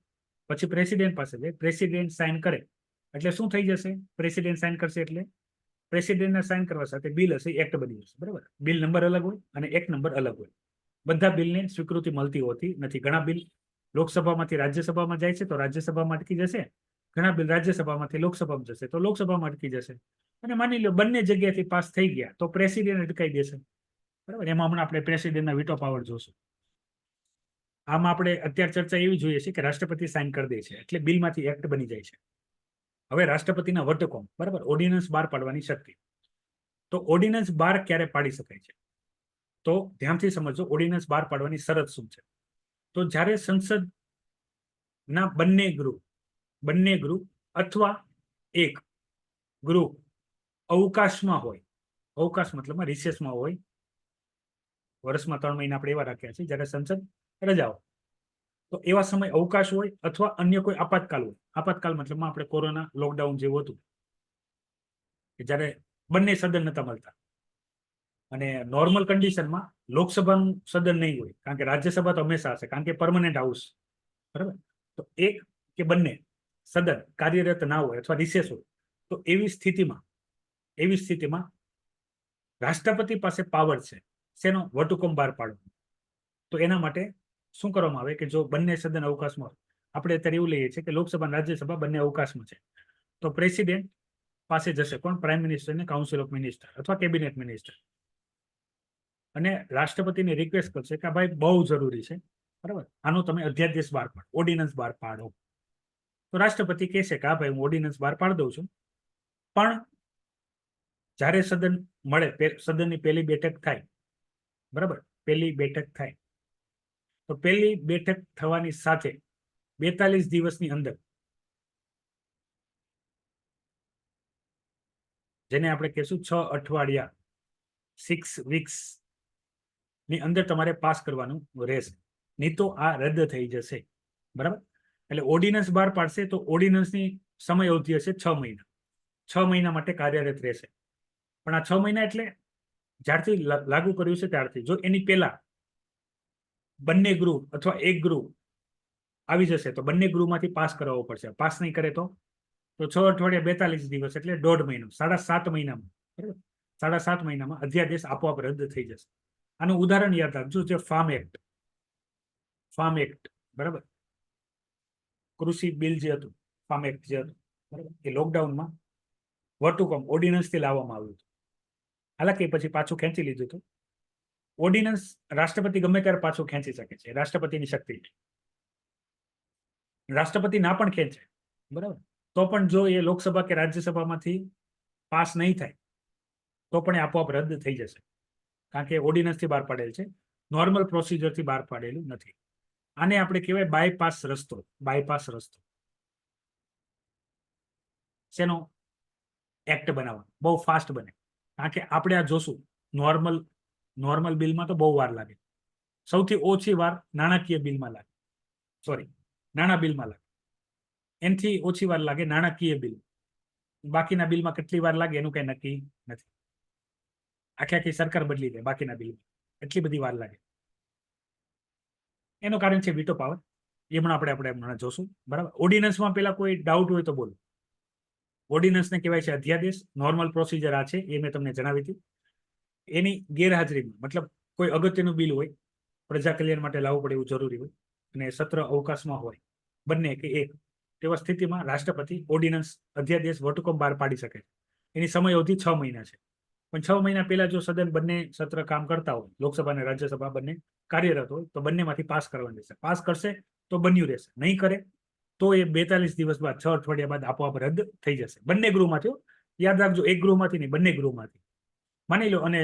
પછી પ્રેસિડેન્ટ પાસે જાય, પ્રેસિડેન્ટ સાઇન કરે એટલે શું થઈ જશે? પ્રેસિડેન્ટ સાઇન કરશે એટલે પ્રેસિડેન્ટના સાઇન કરવા સાથે બિલ હશે એક્ટ બની જશે બરાબર. બિલ નંબર અલગ હોય અને એક્ટ નંબર અલગ હોય. બધા બિલને સ્વીકૃતિ મળતી હોતી નથી. ઘણા બિલ લોકસભામાંથી રાજ્યસભામાં જાય છે તો રાજ્યસભામાં અટકી જશે. ઘણા બિલ રાજ્યસભામાંથી લોકસભામાં જશે તો લોકસભામાં અટકી જશે. અને માની લો બંને જગ્યાથી પાસ થઈ ગયા તો પ્રેસિડેન્ટ અટકાઈ દેશે બરાબર. એમાં હમણાં આપણે પ્રેસિડેન્ટના વિટો પાવર જોશું. આમાં આપણે અત્યારે ચર્ચા એવી જોઈએ છે કે રાષ્ટ્રપતિ સાઇન કરી દે છે એટલે બિલમાંથી એક્ટ બની જાય છે. હવે રાષ્ટ્રપતિના વટહુકમ, બરાબર, ઓર્ડિનન્સ બહાર પાડવાની શક્તિ. તો ઓર્ડિનન્સ બહાર ક્યારે પાડી શકાય છે? તો ધ્યાનથી સમજો, ઓર્ડિનન્સ બહાર પાડવાની શરત શું છે? તો જ્યારે સંસદના બંને ગૃહ અથવા એક ગૃહ અવકાશમાં હોય, અવકાશ મતલબમાં રિસેસમાં હોય, વર્ષમાં 3 મહિના આપણે એવા રાખ્યા છે જ્યારે સંસદ રજાઓ, તો એવા સમય અવકાશ હોય અથવા અન્ય કોઈ આપાતકાલ હોય. આપાતકાલ મતલબમાં આપણે કોરોના લોકડાઉન જેવું હતું કે જ્યારે બંને સદન નતા મળતા, અને નોર્મલ કન્ડિશનમાં લોકસભાનું સદન નહીં હોય, કારણ કે રાજ્યસભા તો હંમેશા હશે, કારણ કે પરમનન્ટ હાઉસ, બરાબર. તો એક કે બંને સદન કાર્યરત ના હોય અથવા રિસેસ હોય, તો એવી સ્થિતિમાં રાષ્ટ્રપતિ પાસે પાવર છે શેનો? વટહુકમ બહાર પાડવાનો. તો એના માટે શું કરવામાં આવે કે જો બંને સદન અવકાશમાં હોય, આપણે અત્યારે એવું લઈએ છીએ કે લોકસભા અને રાજ્યસભા બંને અવકાશમાં છે, તો પ્રેસિડેન્ટ પાસે જશે કોણ? પ્રાઇમ મિનિસ્ટર ને કાઉન્સિલ ઓફ મિનિસ્ટર અથવા કેબિનેટ મિનિસ્ટર, અને રાષ્ટ્રપતિને રિક્વેસ્ટ કરશે કે ભાઈ બહુ જરૂરી છે, બરાબર, આનો તમે અધ્યાદેશ બહાર પાડો, ઓર્ડિનન્સ બહાર પાડો. તો રાષ્ટ્રપતિ કહેશે કે હા ભાઈ હું ઓર્ડિનન્સ બહાર પાડી દઉં છું, પણ જ્યારે સદન મળે, સદનની પહેલી બેઠક થાય, બરાબર, પહેલી બેઠક થાય, તો પહેલી બેઠક થવાની સાથે 42 દિવસની અંદર, જેને આપણે કહેશું 6 અઠવાડિયા, 6 વીક્સ ની અંદર તમારે પાસ કરવાનું રહેશે, નહીં તો આ રદ થઈ જશે, બરાબર. એટલે ઓર્ડિનન્સ બહાર પાડશે તો ઓર્ડિનન્સની સમય અવધિ હશે 6 મહિના, 6 મહિના માટે કાર્યરત રહેશે. પણ આ 6 મહિના એટલે જ્યારથી લાગુ કર્યું છે ત્યારથી. જો એની પહેલા બંને ગૃહ અથવા એક ગૃહ આવી જશે તો બંને ગૃહમાંથી પાસ કરાવવો પડશે. પાસ નહીં કરે તો 6 અઠવાડિયા 42 દિવસ એટલે 1.5 મહિનો, 7.5 મહિનામાં, બરાબર, 7.5 મહિનામાં અધ્યાદેશ આપોઆપ રદ થઈ જશે. આનું ઉદાહરણ યાદ રાખજો, જે ફાર્મ એક્ટ, બરાબર, કૃષિ બિલ જે હતું, ફાર્મ એક્ટ જે હતું, બરાબર, એ લોકડાઉનમાં વટહુકમ ઓર્ડિનન્સથી લાવવામાં આવ્યું હતું. હાલાકી પછી પાછું ખેંચી લીધું હતું. ઓર્ડિનન્સ રાષ્ટ્રપતિ ગમે ત્યારે પાછું ખેંચી શકે છે, રાષ્ટ્રપતિની શક્તિ. રાષ્ટ્રપતિ ના પણ ખેંચે, બરાબર, તો પણ જો એ લોકસભા કે રાજ્યસભામાંથી પાસ નહીં થાય તો પણ એ આપોઆપ રદ થઈ જશે, કારણ કે ઓર્ડિનન્સથી બહાર પાડેલ છે, નોર્મલ પ્રોસિજરથી બહાર પાડેલું નથી. આને આપણે કહેવાય બાયપાસ રસ્તો. બાયપાસ રસ્તો શેનો? એક્ટ બનાવવાનો બહુ ફાસ્ટ બને, કારણ કે આપણે આ જોશું, નોર્મલ બિલમાં તો બહુ વાર લાગે. સૌથી ઓછી વાર નાણાકીય બિલમાં લાગે, નાણાં બિલમાં લાગે. એનાથી ઓછી વાર લાગે નાણાકીય બિલ. બાકીના બિલમાં કેટલી વાર લાગે એનું કઈ નક્કી નથી. આખી સરકાર બદલી દે બાકીના બિલમાં, એટલી બધી વાર લાગે. એનું કારણ છે વીટો પાવર. એ પણ આપણે હમણાં જોશું, બરાબર. ઓર્ડિનન્સમાં પેલા કોઈ ડાઉટ હોય તો બોલો. ઓર્ડિનન્સને કહેવાય છે અધ્યાદેશ. નોર્મલ પ્રોસિજર આ છે, એ મેં તમને જણાવી હતી. એની ગેરહાજરીમાં, મતલબ કોઈ અગત્યનું બિલ હોય, પ્રજા કલ્યાણ માટે લાવવું પડે એવું જરૂરી હોય, અને સત્ર અવકાશમાં હોય, બંને કે એક, તેવા સ્થિતિમાં રાષ્ટ્રપતિ ઓર્ડિનન્સ, અધ્યાદેશ, વટહુકમ બહાર પાડી શકે છે. એની સમય અવધિ 6 મહિના છે. પણ 6 મહિના પહેલા જો સદન બંને સત્ર કામ કરતા હોય, લોકસભા અને રાજ્યસભા બંને કાર્યરત હોય, તો બંનેમાંથી પાસ કરવાની રહેશે. પાસ કરશે તો બન્યું રહેશે, નહીં કરે તો એ 42 દિવસ બાદ, 6 અઠવાડિયા બાદ આપોઆપ રદ થઈ જશે. બંને ગૃહમાંથી, યાદ રાખજો, એક ગૃહમાંથી નહીં, બંને ગૃહમાંથી. માની લો અને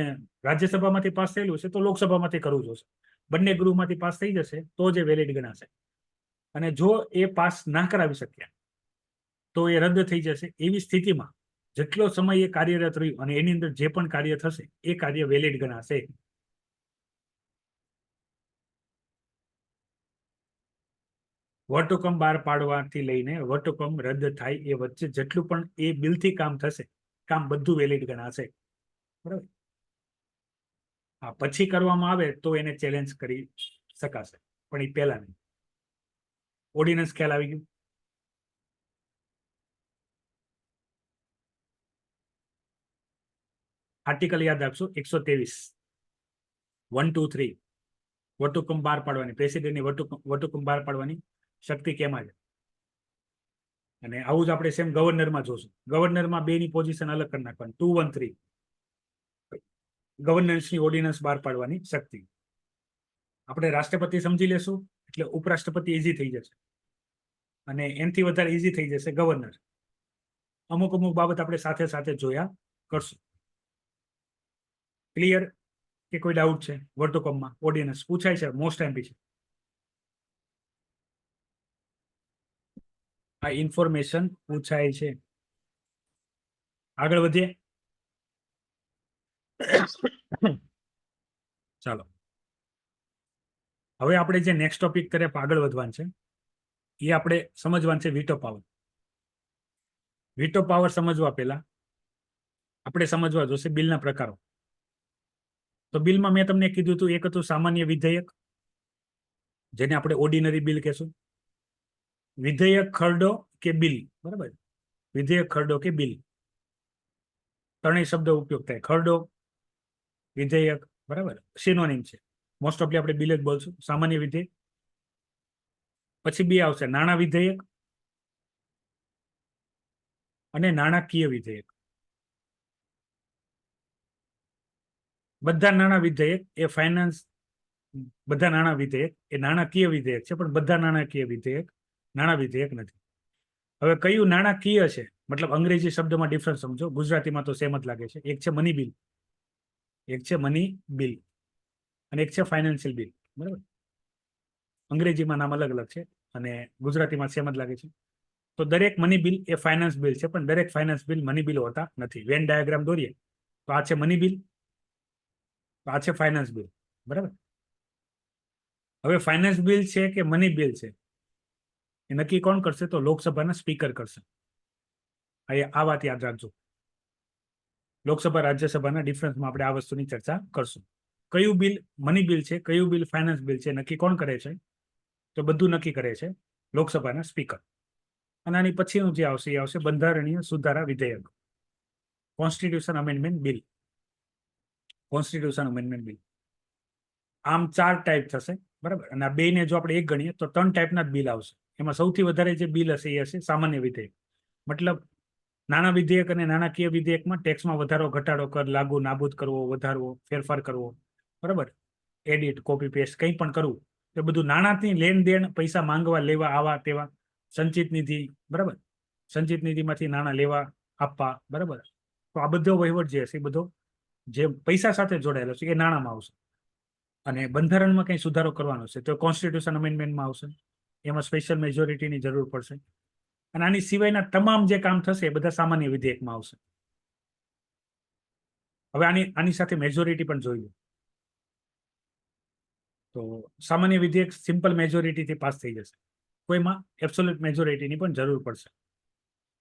રાજ્યસભામાંથી પાસ થયેલું છે તો લોકસભામાંથી કરવું જોશે. બંને ગૃહમાંથી પાસ થઈ જશે તો જ વેલિડ ગણાશે. અને જો એ પાસ ના કરાવી શક્યા તો એ રદ થઈ જશે. એવી સ્થિતિમાં જેટલો સમય એ કાર્યરત રહ્યું અને એની અંદર જે પણ કાર્ય થશે એ કાર્ય વેલિડ ગણાશે. વટહુકમ બહાર પાડવાથી લઈને વટહુકમ રદ થાય એ વચ્ચે જેટલું પણ એ બિલથી કામ થશે, કામ બધું વેલિડ ગણાશે, બરાબર. હા, પછી કરવામાં આવે તો એને ચેલેન્જ કરી શકાશે, પણ એ પહેલા નહીં. ઓર્ડિનન્સ ખ્યાલ આવી ગયું? આર્ટિકલ યાદ રાખશો, 123, 1, 2, 3. વટહુકમ બહાર પાડવાની, પ્રેસિડેન્ટની વટહુકમ બહાર પાડવાની શક્તિ કેમાં છે. અને આવું જ આપણે સેમ ગવર્નરમાં જોશું. ગવર્નરમાં બેની પોઝિશન અલગ કરી નાખવાની, 2, 1, 3. ગવર્નન્સની ઓર્ડિનન્સ બહાર પાડવાની શક્તિ. આપણે રાષ્ટ્રપતિ સમજી લેશું, એટલે ઉપરાષ્ટ્રપતિ ઈઝી થઈ જશે, અને એનાથી વધારે ઈઝી થઈ જશે ગવર્નર. અમુક અમુક બાબત આપણે સાથે સાથે જોયા કરશું. ક્લિયર? કે કોઈ ડાઉટ છે વર્તુકમમાં? ઓડિયન્સ પૂછાય છે, મોસ્ટ એમપી છે. આ ઇન્ફોર્મેશન પૂછાય છે. આગળ વધીએ. ચાલો, હવે આપણે જે નેક્સ્ટ ટોપિક તરફ આગળ વધવાનું છે એ આપણે સમજવાનું છે વીટો પાવર. વીટો પાવર સમજવા પહેલા આપણે સમજવા જોશે બિલના પ્રકારો. તો બિલમાં મેં તમને કીધું હતું, એક હતું સામાન્ય વિધેયક, જેને આપણે ઓર્ડિનરી બિલ કહેશું. વિધેયક, ખરડો કે બિલ. બરાબર, વિધેયક, ખરડો કે બિલ, ત્રણેય શબ્દો ઉપયોગ થાય. ખરડો, વિધેયક, બરાબર, સિનોનિમ છે. મોસ્ટ ઓફલી આપણે બિલ જ બોલશું. સામાન્ય વિધેયક, પછી બે આવશે નાણાં વિધેયક અને નાણાકીય વિધેયક. બધા નાણાં વિધેયક એ ફાઇનાન્સ, બધા નાણાં વિધેયક એ નાણાકીય વિધેયક છે, પણ બધા નાણાકીય વિધેયક નાણાં વિધેયક નથી. હવે કયું નાણાકીય છે, મતલબ અંગ્રેજી શબ્દમાં ડિફરન્સ સમજો, ગુજરાતીમાં તો સેમ જ લાગે છે. એક છે મની બિલ, એક છે મની બિલ, અને એક છે ફાઇનાન્શિયલ બિલ. બરાબર, અંગ્રેજીમાં નામ અલગ અલગ છે અને ગુજરાતીમાં સેમ જ લાગે છે. તો દરેક મની બિલ એ ફાઇનાન્સ બિલ છે, પણ દરેક ફાઇનાન્સ બિલ મની બિલ હોતા નથી. વેન ડાયાગ્રામ દોરીએ તો આ છે મની બિલ, તો આ છે ફાઇનાન્સ બિલ. બરાબર, હવે ફાઇનાન્સ બિલ છે કે મની બિલ છે એ નક્કી કોણ કરશે? તો લોકસભાના સ્પીકર કરશે. આ વાત યાદ રાખજો. લોકસભા રાજ્યસભાના ડિફરન્સમાં આપણે આ વસ્તુની ચર્ચા કરશું. કયું બિલ મની બિલ છે, કયું બિલ ફાઇનાન્સ બિલ છે, નક્કી કોણ કરે છે? તો બધું નક્કી કરે છે લોકસભાના સ્પીકર. અને આની પછીનું જે આવશે એ આવશે બંધારણીય સુધારા વિધેયક, constitution amendment bill. Constitution amendment bill આમ 4 ટાઈપ થશે. બરાબર, અને આ બેને જો આપણે એક ગણીએ તો 3 ટાઈપના જ બિલ આવશે. એમાં સૌથી વધારે જે બિલ હશે એ હશે સામાન્ય વિધેયક. મતલબ નાણાં વિધેયક અને નાણાકીય વિધેયકમાં ટેક્સમાં વધારો, ઘટાડો, કર લાગુ, નાબૂદ કરવો, વધારવો, ફેરફાર કરવો, બરાબર, એડિટ, કોપી પેસ્ટ, કંઈ પણ કરવું, એ બધું નાણાંથી લેણ દેણ, પૈસા માંગવા, લેવા, આવા તેવા, સંચિત નિધિ, બરાબર, સંચિત નિધિમાંથી નાણાં લેવા, આપવા, બરાબર. તો આ બધો વહીવટ જે હશે એ બધો જે પૈસા સાથે જોડાયેલો છે એ નાણાંમાં આવશે. અને બંધારણમાં કંઈ સુધારો કરવાનો છે તો કોન્સ્ટિટ્યુશન અમેન્ડમેન્ટમાં આવશે. એમાં સ્પેશિયલ મેજોરિટીની જરૂર પડશે. અને આની સિવાયના તમામ જે કામ થશે એ બધા સામાન્ય વિધેયકમાં આવશે. હવે આની સાથે મેજોરિટી પણ જોઈ લો. તો સામાન્ય વિધેયક સિમ્પલ મેજોરિટીથી પાસ થઈ જશે. કોઈમાં એબ્સોલ્યુટ મેજોરિટીની પણ જરૂર પડશે.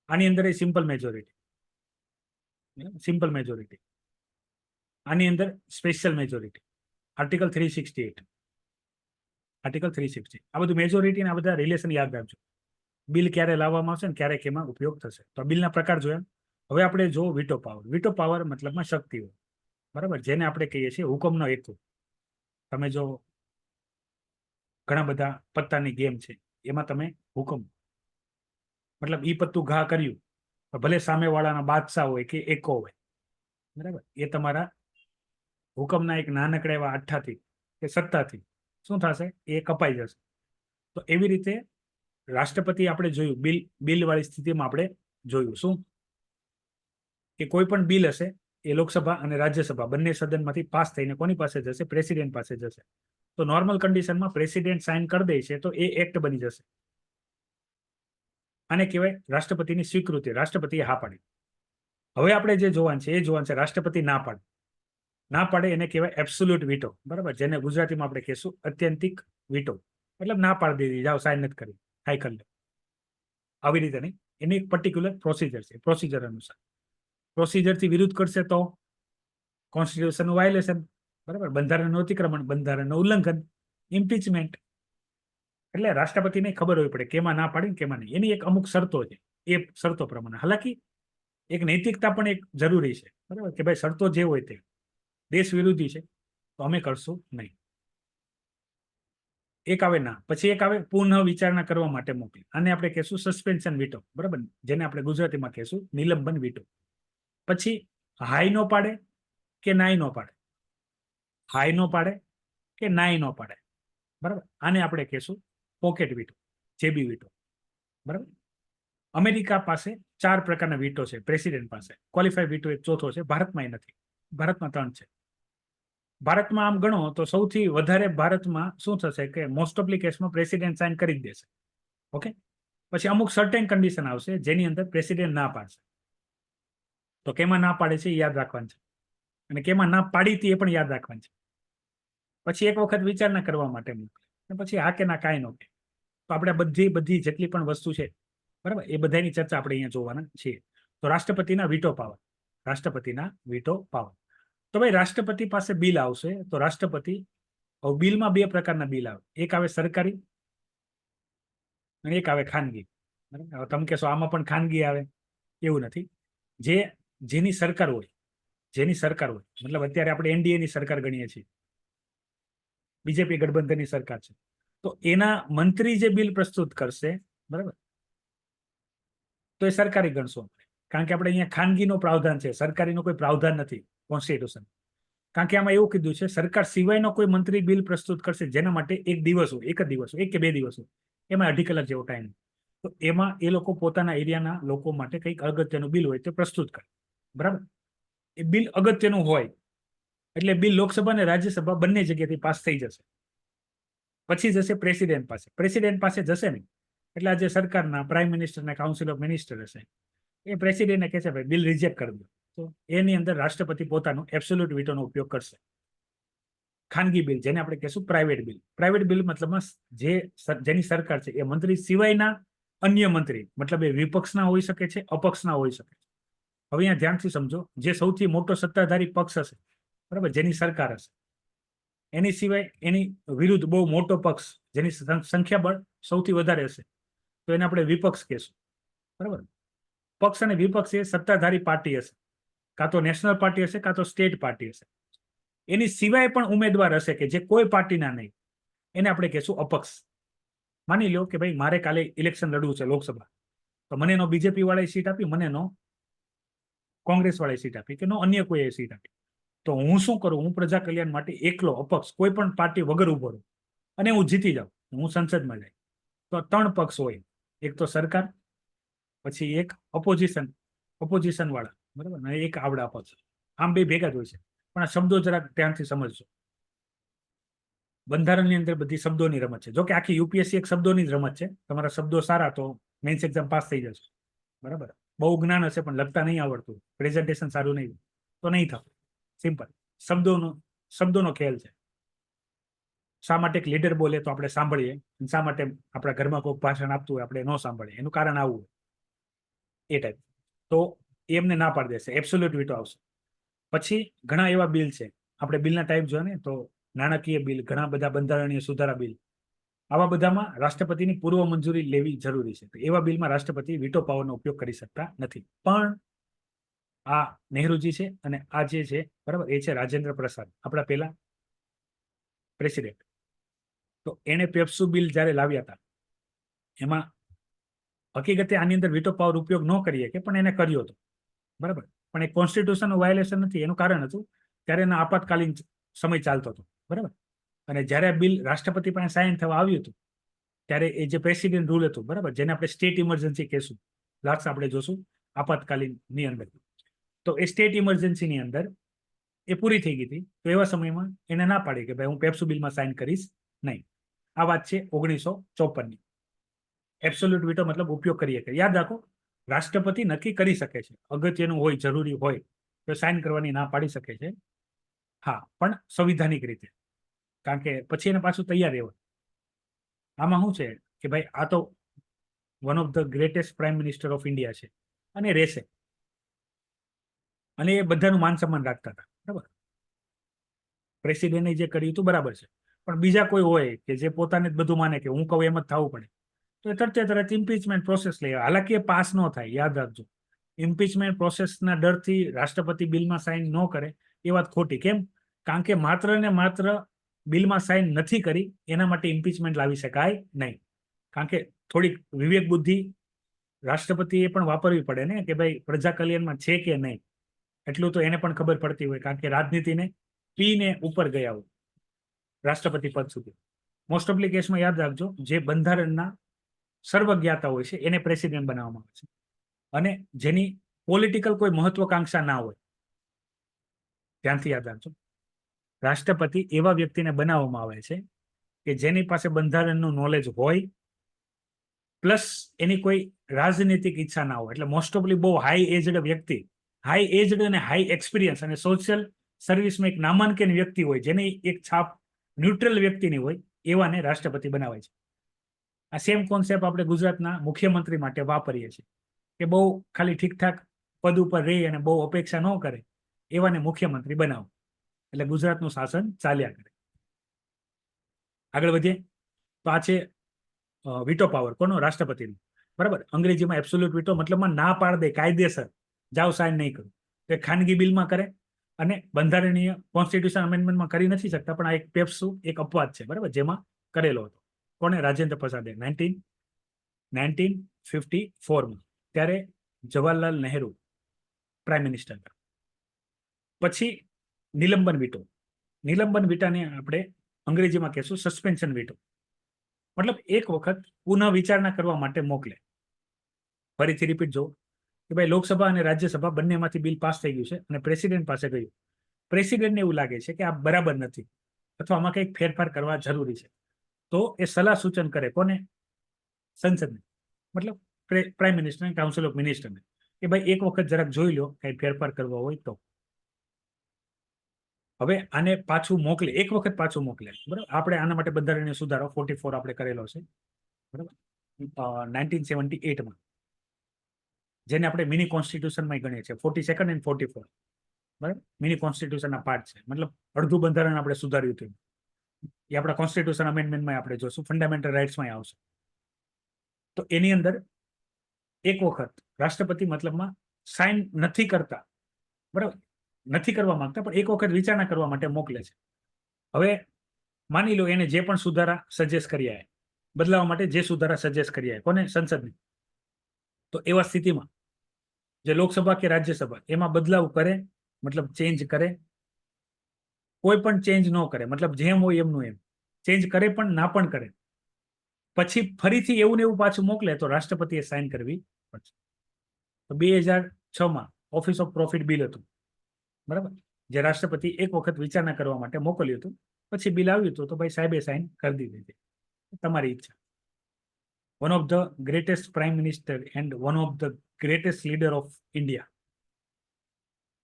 આની અંદર એ સિમ્પલ મેજોરિટી, સિમ્પલ મેજોરિટી. આની અંદર સ્પેશિયલ મેજોરિટી, આર્ટિકલ 368, આર્ટિકલ 360. આ બધું મેજોરિટી આ બધા રિલેશન યાદ રાખજો. બિલ ક્યારે લાવવામાં આવશે ને ક્યારે કેમાં ઉપયોગ થશે. તો બિલના પ્રકાર જોયા. હવે આપણે જો વીટો પાવર. વીટો પાવર મતલબમાં શક્તિઓ, બરાબર, જેને આપણે કહીએ છીએ હુકમનો હેતુ. તમે જો ઘણા બધા પત્તાની ગેમ છે એમાં તમે હુકમ, મતલબ ઈ પત્તું ઘા કર્યું, ભલે સામેવાળાના બાદશાહ હોય કે એકો હોય, બરાબર, એ તમારા હુકમના એક નાનકડા એવા અઠ્ઠાથી કે સત્તાથી શું થશે? એ કપાઈ જશે. તો એવી રીતે રાષ્ટ્રપતિ આપણે જોયું બિલ વાળી સ્થિતિમાં આપણે જોયું શું કે કોઈ પણ બિલ હશે એ લોકસભા અને રાજ્યસભા બંને સદનમાંથી પાસ થઈને કોની પાસે જશે? પ્રેસિડેન્ટ પાસે જશે. તો નોર્મલ કન્ડિશનમાં પ્રેસિડેન્ટ સાઇન કરી દે છે તો એ એક્ટ બની જશે. આને કહેવાય રાષ્ટ્રપતિની સ્વીકૃતિ. રાષ્ટ્રપતિએ હા પાડી. હવે આપણે જે જોવાનું છે એ જોવાનું છે રાષ્ટ્રપતિ ના પાડે. ના પાડે એને કહેવાય એબ્સોલ્યુટ વીટો, બરાબર, જેને ગુજરાતીમાં આપણે કહેશું અત્યંતિક વીટો. મતલબ ના પાડી દીધી, જાઓ સાઇન નથી કરી, હાઈ કરી લે. આવી રીતે નહીં, એની એક પર્ટિક્યુલર પ્રોસિજર છે. પ્રોસિજર અનુસાર પ્રોસિજરથી વિરુદ્ધ કરશે તો કોન્સ્ટિટ્યુશનનું વાયોલેશન, બરાબર, બંધારણનું અતિક્રમણ, બંધારણનું ઉલ્લંઘન, ઇમ્પીચમેન્ટ. એટલે રાષ્ટ્રપતિને ખબર હોવી પડે કેમાં ના પાડી કેમાં નહીં. એની એક અમુક શરતો છે, એ શરતો પ્રમાણે. હાલાકી એક નૈતિકતા પણ એક જરૂરી છે, બરાબર, કે ભાઈ શરતો જે હોય તે દેશ વિરોધી છે તો અમે કરશું નહીં. એક આવે ના, પછી એક આવે પુનઃ વિચારણા કરવા માટે મોકલી. આને આપણે કહેશું સસ્પેન્શન વીટો, બરાબર, જેને આપણે ગુજરાતીમાં કહેશું નિલંબન વીટો. પછી હાઈ નો પાડે કે નાઈ નો પાડે, હાઈ નો પાડે કે નાઈ નો પાડે, બરાબર. આને આપણે કહેશું પોકેટ વીટો, જેબી વીટો. બરાબર. અમેરિકા પાસે 4 પ્રકારના વીટો છે પ્રેસિડેન્ટ પાસે. ક્વોલિફાઈડ વીટો એક ચોથો છે, ભારતમાં નથી. ભારતમાં 3 છે. ભારતમાં આમ ગણો તો સૌથી વધારે ભારતમાં શું થશે કે મોસ્ટ ઓફલી કેસમાં પ્રેસિડેન્ટ સાઇન કરી જ દેશે. ઓકે. પછી અમુક સર્ટેન કન્ડિશન આવશે જેની અંદર પ્રેસિડેન્ટ ના પાડશે. તો કેમાં ના પાડે છે એ યાદ રાખવાનું છે, અને કેમાં ના પાડી હતી એ પણ યાદ રાખવાનું છે. પછી એક વખત વિચારણા કરવા માટે મોકલે, અને પછી હા કે ના કાંઈ નો કે. તો આપણે બધી જેટલી પણ વસ્તુ છે, બરાબર, એ બધાની ચર્ચા આપણે અહીંયા જોવાના છીએ. તો રાષ્ટ્રપતિના વીટો પાવર, રાષ્ટ્રપતિના વીટો પાવર. તો ભાઈ રાષ્ટ્રપતિ પાસે બિલ આવશે તો રાષ્ટ્રપતિ, બિલમાં 2 પ્રકારના બિલ આવે, એક આવે સરકારી અને એક આવે ખાનગી. બરાબર. તમે કહેશો આમાં પણ ખાનગી આવે, એવું નથી. જેની સરકાર હોય, મતલબ અત્યારે આપણે એનડીએ ની સરકાર ગણીએ છીએ, બીજેપી ગઠબંધનની સરકાર છે, તો એના મંત્રી જે બિલ પ્રસ્તુત કરશે, બરાબર, તો એ સરકારી ગણશો. કારણ કે આપણે અહીંયા ખાનગીનો પ્રાવધાન છે, સરકારીનો કોઈ પ્રાવધાન નથી કોન્સ્ટિટ્યુશન. કારણ કે આમાં એવું કીધું છે સરકાર સિવાયનો કોઈ મંત્રી બિલ પ્રસ્તુત કરશે જેના માટે એક જ દિવસ હોય, 1 કે 2 દિવસ હોય, એમાં 2.5 કલાક જેવો ટાઈમ, તો એમાં એ લોકો પોતાના એરિયાના લોકો માટે કંઈક અગત્યનું બિલ હોય તે પ્રસ્તુત કરે. બરાબર. એ બિલ અગત્યનું હોય એટલે બિલ લોકસભા અને રાજ્યસભા બંને જગ્યાથી પાસ થઈ જશે. પછી જશે પ્રેસિડેન્ટ પાસે. પ્રેસિડેન્ટ પાસે જશે ને એટલે આ જે સરકારના પ્રાઇમ મિનિસ્ટર અને કાઉન્સિલ ઓફ મિનિસ્ટર હશે, એ પ્રેસિડેન્ટને કહે છે ભાઈ બિલ રિજેક્ટ કરી દો. તો એની અંદર રાષ્ટ્રપતિ પોતાનો એબ્સોલ્યુટ વીટોનો ઉપયોગ કરશે. ખાનગી બિલ, જેને આપણે કહેશું પ્રાઇવેટ બિલ. પ્રાઇવેટ બિલ મતલબમાં જેની સરકાર છે એ મંત્રી સિવાયના અન્ય મંત્રી, મતલબ એ વિપક્ષના હોઈ શકે છે, અપક્ષના હોઈ શકે છે. હવે અહીંયા ધ્યાનથી સમજો, જે સૌથી મોટો સત્તાધારી પક્ષ હશે, બરાબર, જેની સરકાર હશે, એની સિવાય એની વિરુદ્ધ બહુ મોટો પક્ષ જેની સંખ્યાબળ સૌથી વધારે હશે, તો એને આપણે વિપક્ષ કહેશું. બરાબર. પક્ષ અને વિપક્ષ એ સત્તાધારી પાર્ટી હશે, કાં તો નેશનલ પાર્ટી હશે કાં તો સ્ટેટ પાર્ટી હશે. એની સિવાય પણ ઉમેદવાર હશે કે જે કોઈ પાર્ટીના નહીં, એને આપણે કહેશું અપક્ષ. માની લો કે ભાઈ મારે કાલે ઇલેક્શન લડવું છે લોકસભા, તો મને નો બીજેપી વાળાએ સીટ આપી, મને નો કોંગ્રેસ વાળાએ સીટ આપી, કે નો અન્ય કોઈએ સીટ આપી. તો હું શું કરું, હું પ્રજા કલ્યાણ માટે એકલો અપક્ષ કોઈ પણ પાર્ટી વગર ઉભો રહું અને હું જીતી જાઉં, હું સંસદમાં જાય. તો 3 પક્ષ હોય, એક તો સરકાર, પછી એક ઓપોઝિશન વાળા, બરાબર, અને એક આવડા પક્ષ. આમ 2 ભેગા જ હોય છે. પણ આ શબ્દો જરાક ધ્યાનથી સમજજો. બંધારણની અંદર બધી શબ્દોની રમત છે. જો કે આખી યુપીએસસી એક શબ્દોની જ રમત છે. તમારા શબ્દો સારા તો મેન્સ એક્ઝામ પાસ થઈ જશે. બરાબર. બહુ જ્ઞાન હશે પણ લખતા નહીં આવડતું, પ્રેઝન્ટેશન સારું નહીં, તો નહીં થતું. સિમ્પલ. શબ્દોનો ખેલ છે. શા માટે એક લીડર બોલે તો આપણે સાંભળીએ, શા માટે આપણા ઘરમાં કોઈ ભાષણ આપતું હોય આપણે ન સાંભળીએ, એનું કારણ આવું એ ટાઈપ. તો એમને ના પાડી દેશે, એબ્સોલ્યુટ વીટો આવશે. પછી ઘણા એવા બિલ છે, આપણે બિલના ટાઈપ જોઈએ ને, તો નાણાકીય બિલ, ઘણા બધા બંધારણીય સુધારા બિલ, આવા બધામાં રાષ્ટ્રપતિની પૂર્વ મંજૂરી લેવી જરૂરી છે. તો એવા બિલમાં રાષ્ટ્રપતિ વીટો પાવરનો ઉપયોગ કરી શકતા નથી. પણ આ નહેરુજી છે અને આ જે છે, બરાબર, એ છે રાજેન્દ્ર પ્રસાદ, આપણા પહેલા પ્રેસિડેન્ટ. તો એને પેપ્સુ બિલ જ્યારે લાવ્યા હતા, એમાં હકીકતે આની અંદર વીટો પાવર ઉપયોગ ન કરીએ કે પણ એને કર્યો હતો, બરાબર. પણ એ કોન્સ્ટિટ્યુશનનું વાયોલેશન નથી. એનું કારણ હતું ત્યારે એનો આપાતકાલીન સમય ચાલતો હતો, બરાબર. અને જ્યારે આ બિલ રાષ્ટ્રપતિ પાસે સાઇન થવા આવ્યું હતું ત્યારે એ જે પ્રેસિડેન્ટ રૂલ હતું, બરાબર, જેને આપણે સ્ટેટ ઇમરજન્સી કહેશું, લાસ્ટ આપણે જોશું આપાતકાલીનની અંદર. તો એ સ્ટેટ ઇમરજન્સીની અંદર એ પૂરી થઈ ગઈ હતી. તો એવા સમયમાં એને ના પાડી કે ભાઈ હું પેપ્સુ બિલમાં સાઇન કરીશ નહીં. આ વાત છે 1954ની. એબ્સોલ્યુટ વીટો મતલબ ઉપયોગ કરીએ કે, યાદ રાખો, રાષ્ટ્રપતિ નક્કી કરી શકે છે, અગત્યનું હોય, જરૂરી હોય તો સાઇન કરવાની ના પાડી શકે છે. હા, પણ સંવિધાનિક રીતે, કારણ કે પછી એને પાછું તૈયાર રહેવાય. આમાં શું છે કે ભાઈ આ તો one of the greatest prime minister of India છે અને રહેશે, અને એ બધાનું માન સન્માન રાખતા હતા, બરાબર. પ્રેસિડેન્ટે જે કર્યું હતું બરાબર છે, પણ બીજા કોઈ હોય કે જે પોતાને જ બધું માને કે હું કહું એમ જ થવું પડે, તો એ તરત ઇમ્પીચમેન્ટ પ્રોસેસ લઈ આવે. હાલાકી એ પાસ ન થાય, યાદ રાખજો. ઇમ્પીચમેન્ટ પ્રોસેસના ડરથી રાષ્ટ્રપતિ બિલમાં સાઇન ન કરે એ વાત ખોટી. કેમ? કારણ કે માત્ર ને માત્ર બિલમાં સાઇન નથી કરી એના માટે ઇમ્પીચમેન્ટ લાવી શકાય નહીં. કારણ કે થોડીક વિવેક બુદ્ધિ રાષ્ટ્રપતિએ પણ વાપરવી પડે ને, કે ભાઈ પ્રજા કલ્યાણમાં છે કે નહીં, એટલું તો એને પણ ખબર પડતી હોય. કારણ કે રાજનીતિને પીને ઉપર ગયા હોય રાષ્ટ્રપતિ પદ સુધી. મોસ્ટ ઓફલી કેસમાં યાદ રાખજો, જે બંધારણના સર્વજ્ઞાતા હોય છે એને પ્રેસિડેન્ટ બનાવવામાં આવે છે, અને જેની પોલિટિકલ કોઈ મહત્વકાંક્ષા ના હોય, ધ્યાનથી યાદ રાખજો, રાષ્ટ્રપતિ એવા વ્યક્તિને બનાવવામાં આવે છે કે જેની પાસે બંધારણનું નોલેજ હોય, પ્લસ એની કોઈ રાજનીતિક ઈચ્છા ના હોય. એટલે મોસ્ટ ઓફલી બહુ હાઈ એજડ વ્યક્તિ, હાઈ એજડ અને હાઈ એક્સપિરિયન્સ અને સોશિયલ સર્વિસમાં એક નામાંકિત વ્યક્તિ હોય, જેની એક છાપ ન્યુટ્રલ વ્યક્તિની હોય, એવાને રાષ્ટ્રપતિ બનાવાય છે. આ સેમ કોન્સેપ્ટ આપણે ગુજરાતના મુખ્યમંત્રી માટે વાપરીએ છીએ કે બહુ ખાલી ઠીકઠાક પદ ઉપર રહી અને બહુ અપેક્ષા ન કરે, એવાને મુખ્યમંત્રી બનાવો, એટલે ગુજરાતનું શાસન ચાલ્યા કરે. આગળ વધીએ તો આ છે વીટો પાવર કોનો? રાષ્ટ્રપતિનો. બરાબર. અંગ્રેજીમાં એબ્સોલ્યુટ વીટો મતલબમાં ના પાડ દે, કાયદેસર જાઓ સાઇન નહીં કરું. એ ખાનગી બિલમાં કરે અને બંધારણીય કોન્સ્ટિટ્યુશન અમેન્ડમેન્ટમાં કરી નથી શકતા, પણ આ એક પેપ્સુ એક અપવાદ છે, બરાબર, જેમાં કરેલો હતો. કોને? રાજેન્દ્ર પ્રસાદે 1954માં. ત્યારે જવાહરલાલ નહેરુ પ્રાઇમ મિનિસ્ટર. પછી નિલંબન વીટો. નિલંબન વીટાને આપણે અંગ્રેજીમાં કહેશું સસ્પેન્શન વીટો. મતલબ એક વખત પુનઃ વિચારણા કરવા માટે મોકલે. ફરીથી રિપીટ જો કે ભાઈ લોકસભા અને રાજ્યસભા બંનેમાંથી બિલ પાસ થઈ ગયું છે અને પ્રેસિડેન્ટ પાસે ગયું. પ્રેસિડેન્ટને એવું લાગે છે કે આ બરાબર નથી અથવા આમાં કંઈક ફેરફાર કરવા જરૂરી છે, તો એ સલાહ સૂચન કરે. કોને? સંસદને, મતલબ પ્રાઇમ મિનિસ્ટર, કાઉન્સિલ ઓફ મિનિસ્ટરને, કે ભાઈ એક વખત જરાક જોઈ લો, કઈ ફેરફાર કરવા હોય તો. હવે આને પાછું મોકલે, એક વખત પાછું મોકલે. બરાબર. આપણે આના માટે બંધારણીય સુધારો 44 આપણે કરેલો છે, બરાબર, 1978માં, જેને આપણે મિની કોન્સ્ટિટ્યુશનમાં ગણીએ છીએ. 42nd અને 44, બરાબર, મિની કોન્સ્ટિટ્યુશનના પાર્ટ છે. મતલબ અડધું બંધારણ આપણે સુધાર્યું હતું. એ આપણા કોન્સ્ટિટ્યુશન અમેન્ડમેન્ટમાં આપણે જોશું, ફંડામેન્ટલ રાઇટ્સમાં આવશે. તો એની અંદર એક વખત રાષ્ટ્રપતિ મતલબમાં સાઇન નથી કરતા, બરાબર, નથી કરવા માંગતા, પણ એક વખત વિચારણા કરવા માટે મોકલે છે. હવે માની લો એને જે પણ સુધારા સજેસ્ટ કર્યા, બદલાવા માટે જે સુધારા સજેસ્ટ કર્યા, કોને? સંસદને. તો એવા સ્થિતિમાં જે લોકસભા કે રાજ્યસભા એમાં બદલાવ કરે, મતલબ ચેન્જ કરે, કોઈ પણ ચેન્જ ન કરે, મતલબ જેમ હોય એમનું એમ ચેન્જ કરે પણ ના પણ કરે, પછી ફરીથી એવું ને એવું પાછું મોકલે તો રાષ્ટ્રપતિએ સાઇન કરવી પડશે. તો 2006માં ઓફિસ ઓફ પ્રોફિટ બિલ હતું, બરાબર, જે રાષ્ટ્રપતિ એક વખત વિચારણા કરવા માટે મોકલ્યું હતું. પછી બિલ આવ્યું હતું તો ભાઈ સાહેબે સાઇન કરી દીધી હતી. તમારી ઈચ્છા. One of the greatest prime minister and one of the greatest leader of India,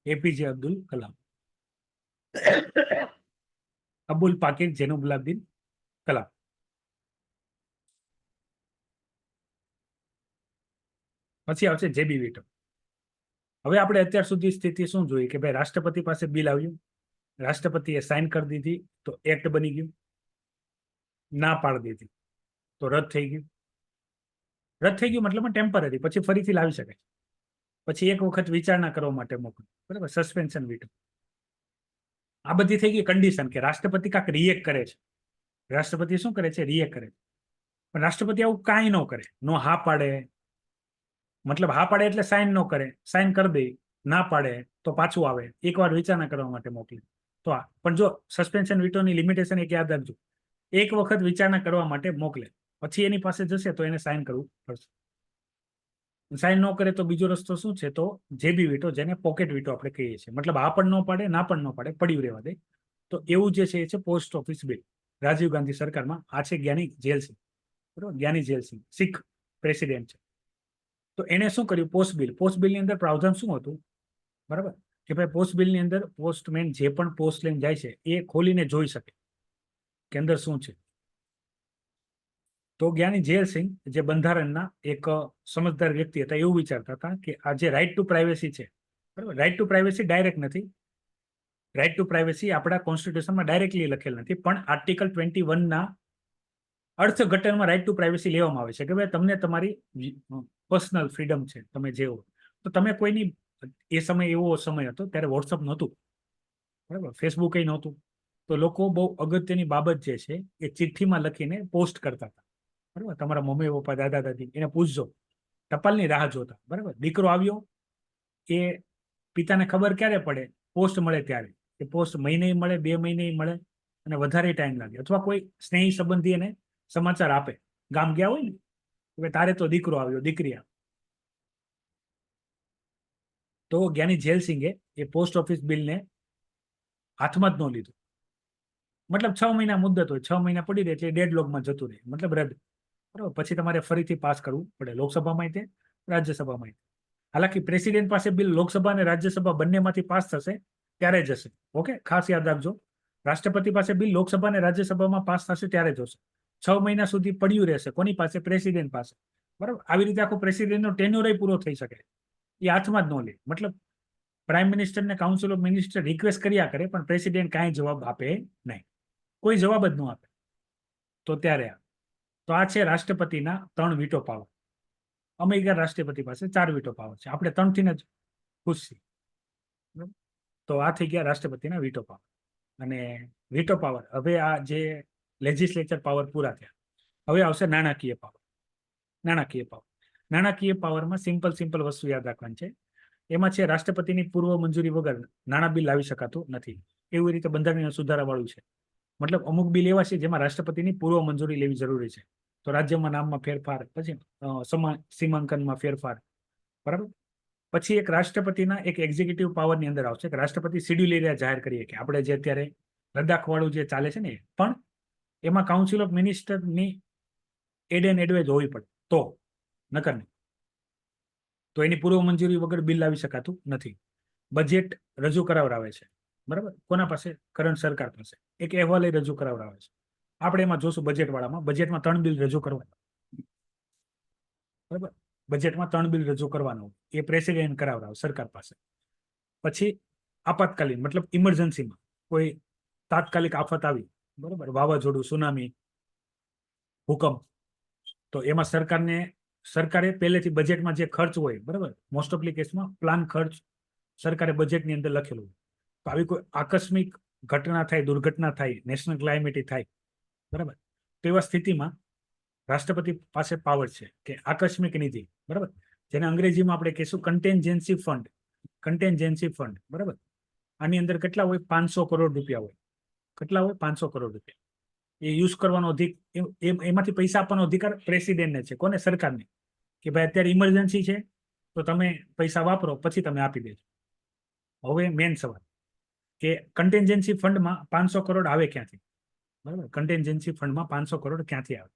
APJ Abdul Kalam. Abul Pakir Jainulabdeen Kalam. પછી આવશે જેબી વીટો. હવે આપણે અત્યાર સુધી સ્થિતિ શું જોઈ કે ભાઈ રાષ્ટ્રપતિ પાસે બિલ આવ્યું, રાષ્ટ્રપતિએ સાઇન કરી દીધી તો એક્ટ બની ગયું, ના પાડી દીધી તો રદ થઈ ગયું. રદ થઈ ગયું મતલબ ટેમ્પરરી, પછી ફરીથી લાવી શકાય. પછી એક વખત વિચારણા કરવા માટે મોકલું, બરાબર, સસ્પેન્શન વીટો. આ બધી થઈ ગઈ કન્ડિશન કે રાષ્ટ્રપતિ કાંક રિએક્ટ કરે છે. રાષ્ટ્રપતિ શું કરે છે? રિએક્ટ કરે છે. પણ રાષ્ટ્રપતિ આવું કાંઈ ન કરે, નો હા પાડે, મતલબ હા પાડે એટલે સાઇન ન કરે, સાઇન કરી દે, ના પાડે તો પાછું આવે, એકવાર વિચારણા કરવા માટે મોકલે તો આ. પણ જો સસ્પેન્શન વીટોની લિમિટેશન એક યાદ રાખજો, એક વખત વિચારણા કરવા માટે મોકલે, પછી એની પાસે જશે તો એને સાઇન કરવું પડશે. સાઇન ન કરે તો બીજો રસ્તો શું છે? તો જેબી વીટો, જેને પોકેટ વીટો આપણે કહીએ છીએ. મતલબ આ પણ ન પાડે, ના પણ ન પાડે, પડ્યું રહેવા દે. તો એવું જે છે એ છે post office bill. Rajiv Gandhi સરકારમાં આ છે જ્ઞાની જેલસિંહ, બરાબર, જ્ઞાની જેલસિંહ શીખ પ્રેસિડેન્ટ છે. તો એને શું કર્યું? Post bill. પોસ્ટ બિલની અંદર પ્રાવધાન શું હતું? બરાબર, કે ભાઈ પોસ્ટ બિલની અંદર પોસ્ટમેન જે પણ પોસ્ટ લઈને જાય છે એ ખોલીને જોઈ શકે કે અંદર શું છે. તો જ્ઞાની જેલસિંહ જે બંધારણના એક સમજદાર વ્યક્તિ હતા, એવું વિચારતા હતા કે આ જે રાઇટ ટુ પ્રાઇવેસી છે, બરાબર, રાઇટ ટુ પ્રાઇવેસી ડાયરેક્ટ નથી, રાઇટ ટુ પ્રાઇવેસી આપણા કોન્સ્ટિટ્યુશનમાં ડાયરેક્ટલી લખેલ નથી, પણ આર્ટિકલ 21ના અર્થઘટનમાં રાઇટ ટુ પ્રાઇવેસી લેવામાં આવે છે કે ભાઈ તમને તમારી પર્સનલ ફ્રીડમ છે, તમે જેવો. તો તમે કોઈની, એ સમય એવો સમય હતો ત્યારે વોટ્સઅપ નહોતું, બરાબર, ફેસબુક એ નહોતું, તો લોકો બહુ અગત્યની બાબત જે છે એ ચિઠ્ઠીમાં લખીને પોસ્ટ કરતા હતા, બરાબર. તમારા મમ્મી પપ્પા, દાદા દાદી, એને પૂછજો, ટપાલની રાહ જોતા, બરાબર. દીકરો આવ્યો, એ પિતાને ખબર ક્યારે પડે? પોસ્ટ મળે ત્યારે. એ પોસ્ટ મહિને મળે, 2 મહિને મળે, અને વધારે ટાઈમ લાગે, અથવા કોઈ સ્નેહી સંબંધી એને સમાચાર આપે, ગામ ગયા હોય ને કે તારે તો દીકરો આવ્યો, દીકરી આવી, તો જ્ઞાની જેલસિંગે એ પોસ્ટ ઓફિસ બિલને હાથમાં જ ન લીધું. મતલબ 6 મહિના મુદત હોય, 6 મહિના પડી રહે એટલે ડેડલોકમાં જતું રહે, મતલબ રદ. બરાબર, પછી તમારે ફરીથી પાસ કરવું પડે, લોકસભામાં તે રાજ્યસભામાં. હાલાકી પ્રેસિડેન્ટ પાસે બિલ લોકસભા અને રાજ્યસભા બંનેમાંથી પાસ થશે ત્યારે જશે. ઓકે, ખાસ યાદ રાખજો, રાષ્ટ્રપતિ પાસે બિલ લોકસભા અને રાજ્યસભામાં પાસ થશે ત્યારે જશે. 6 મહિના સુધી પડ્યું રહેશે કોની પાસે? પ્રેસિડેન્ટ પાસે. બરાબર, આવી રીતે આખો પ્રેસિડેન્ટનો ટેન્યુર પૂરો થઈ શકે, એ હાથમાં જ ન લે. મતલબ પ્રાઇમ મિનિસ્ટર ને કાઉન્સિલ ઓફ મિનિસ્ટર રિક્વેસ્ટ કર્યા કરે, પણ પ્રેસિડેન્ટ કાંઈ જવાબ આપે નહીં, કોઈ જવાબ જ ન આપે. તો ત્યારે તો આ છે રાષ્ટ્રપતિના 3 વીટો પાવર. અમેરિકા રાષ્ટ્રપતિ પાસે 4 વીટો પાવર છે, આપણે 3 થી જ ખુશ છીએ. તો આ થઈ ગયા રાષ્ટ્રપતિના વીટો પાવર. અને વીટો પાવર, હવે આ જે લેજિસ્લેચર પાવર પૂરા થયા, હવે આવશે નાણાકીય પાવર. નાણાકીય પાવર, નાણાકીય પાવરમાં સિમ્પલ વસ્તુ યાદ રાખવાની છે. એમાં છે રાષ્ટ્રપતિની પૂર્વ મંજૂરી વગર નાણાં બિલ લાવી શકાતું નથી. એવી રીતે બંધારણીય સુધારા વાળું છે. મતલબ અમુક બિલ એવા છે જેમાં રાષ્ટ્રપતિની પૂર્વ મંજૂરી લેવી જરૂરી છે. તો રાજ્યમાં નામમાં ફેરફાર, પછી સીમાંકનમાં ફેરફાર, બરાબર. પછી એક રાષ્ટ્રપતિના એક એક્ઝિક્યુટિવ પાવરની અંદર આવશે કે રાષ્ટ્રપતિ શેડ્યુલ એરિયા જાહેર કરીએ, કે આપણે જે અત્યારે લદ્દાખ વાળું જે ચાલે છે ને, પણ એમાં કાઉન્સિલ ઓફ મિનિસ્ટરની એડ એન્ડ એડવાઇઝ હોવી પડે, તો નકર નહીં. તો એની પૂર્વ મંજૂરી વગર બિલ લાવી શકાતું નથી. બજેટ રજૂ કરાવરાવે છે, બરાબર, કોના પાસે? કરંટ સરકાર પાસે. એક અહેવાલ રજૂ કરાવરાવે છે. આપણે એમાં જોશું બજેટ વાળામાં, બજેટમાં 3 બિલ રજૂ કરવાના, બરાબર. બજેટમાં 3 બિલ રજૂ કરવાનો, એ પ્રેસિડેન્ટ કરાવરાવે સરકાર પાસે. પછી આપાતકાલીન, મતલબ ઇમરજન્સીમાં કોઈ તાત્કાલિક આફત આવી, બરાબર, વાવાઝોડું, સુનામી, ભૂકંપ, તો એમાં સરકારે પહેલેથી બજેટમાં જે ખર્ચ હોય, બરાબર, મોસ્ટ ઓફલી કેસમાં પ્લાન ખર્ચ સરકારે બજેટની અંદર લખેલું હોય. તો આવી કોઈ આકસ્મિક ઘટના થાય, દુર્ઘટના થાય, નેશનલ ક્લાઇમેટી થાય, બરાબર, તો એવા સ્થિતિમાં રાષ્ટ્રપતિ પાસે પાવર છે કે આકસ્મિક નિધિ, બરાબર, જેને અંગ્રેજીમાં આપણે કહીશું કન્ટેન્જન્સી ફંડ. કન્ટેન્જન્સી ફંડ, બરાબર. આની અંદર કેટલા હોય? 500 કરોડ રૂપિયા હોય. કેટલા હોય? 500 કરોડ રૂપિયા. એ યુઝ કરવાનો એમાંથી પૈસા આપવાનો અધિકાર પ્રેસિડેન્ટને છે. કોને? સરકારને. કે ભાઈ અત્યારે ઇમરજન્સી છે, તો તમે પૈસા વાપરો, પછી તમે આપી દેજો. હવે મેન સવાલ કે કન્ટેન્જન્સી ફંડમાં 500 કરોડ આવે ક્યાંથી? બરાબર, કન્ટેન્જન્સી ફંડમાં 500 કરોડ ક્યાંથી આવે?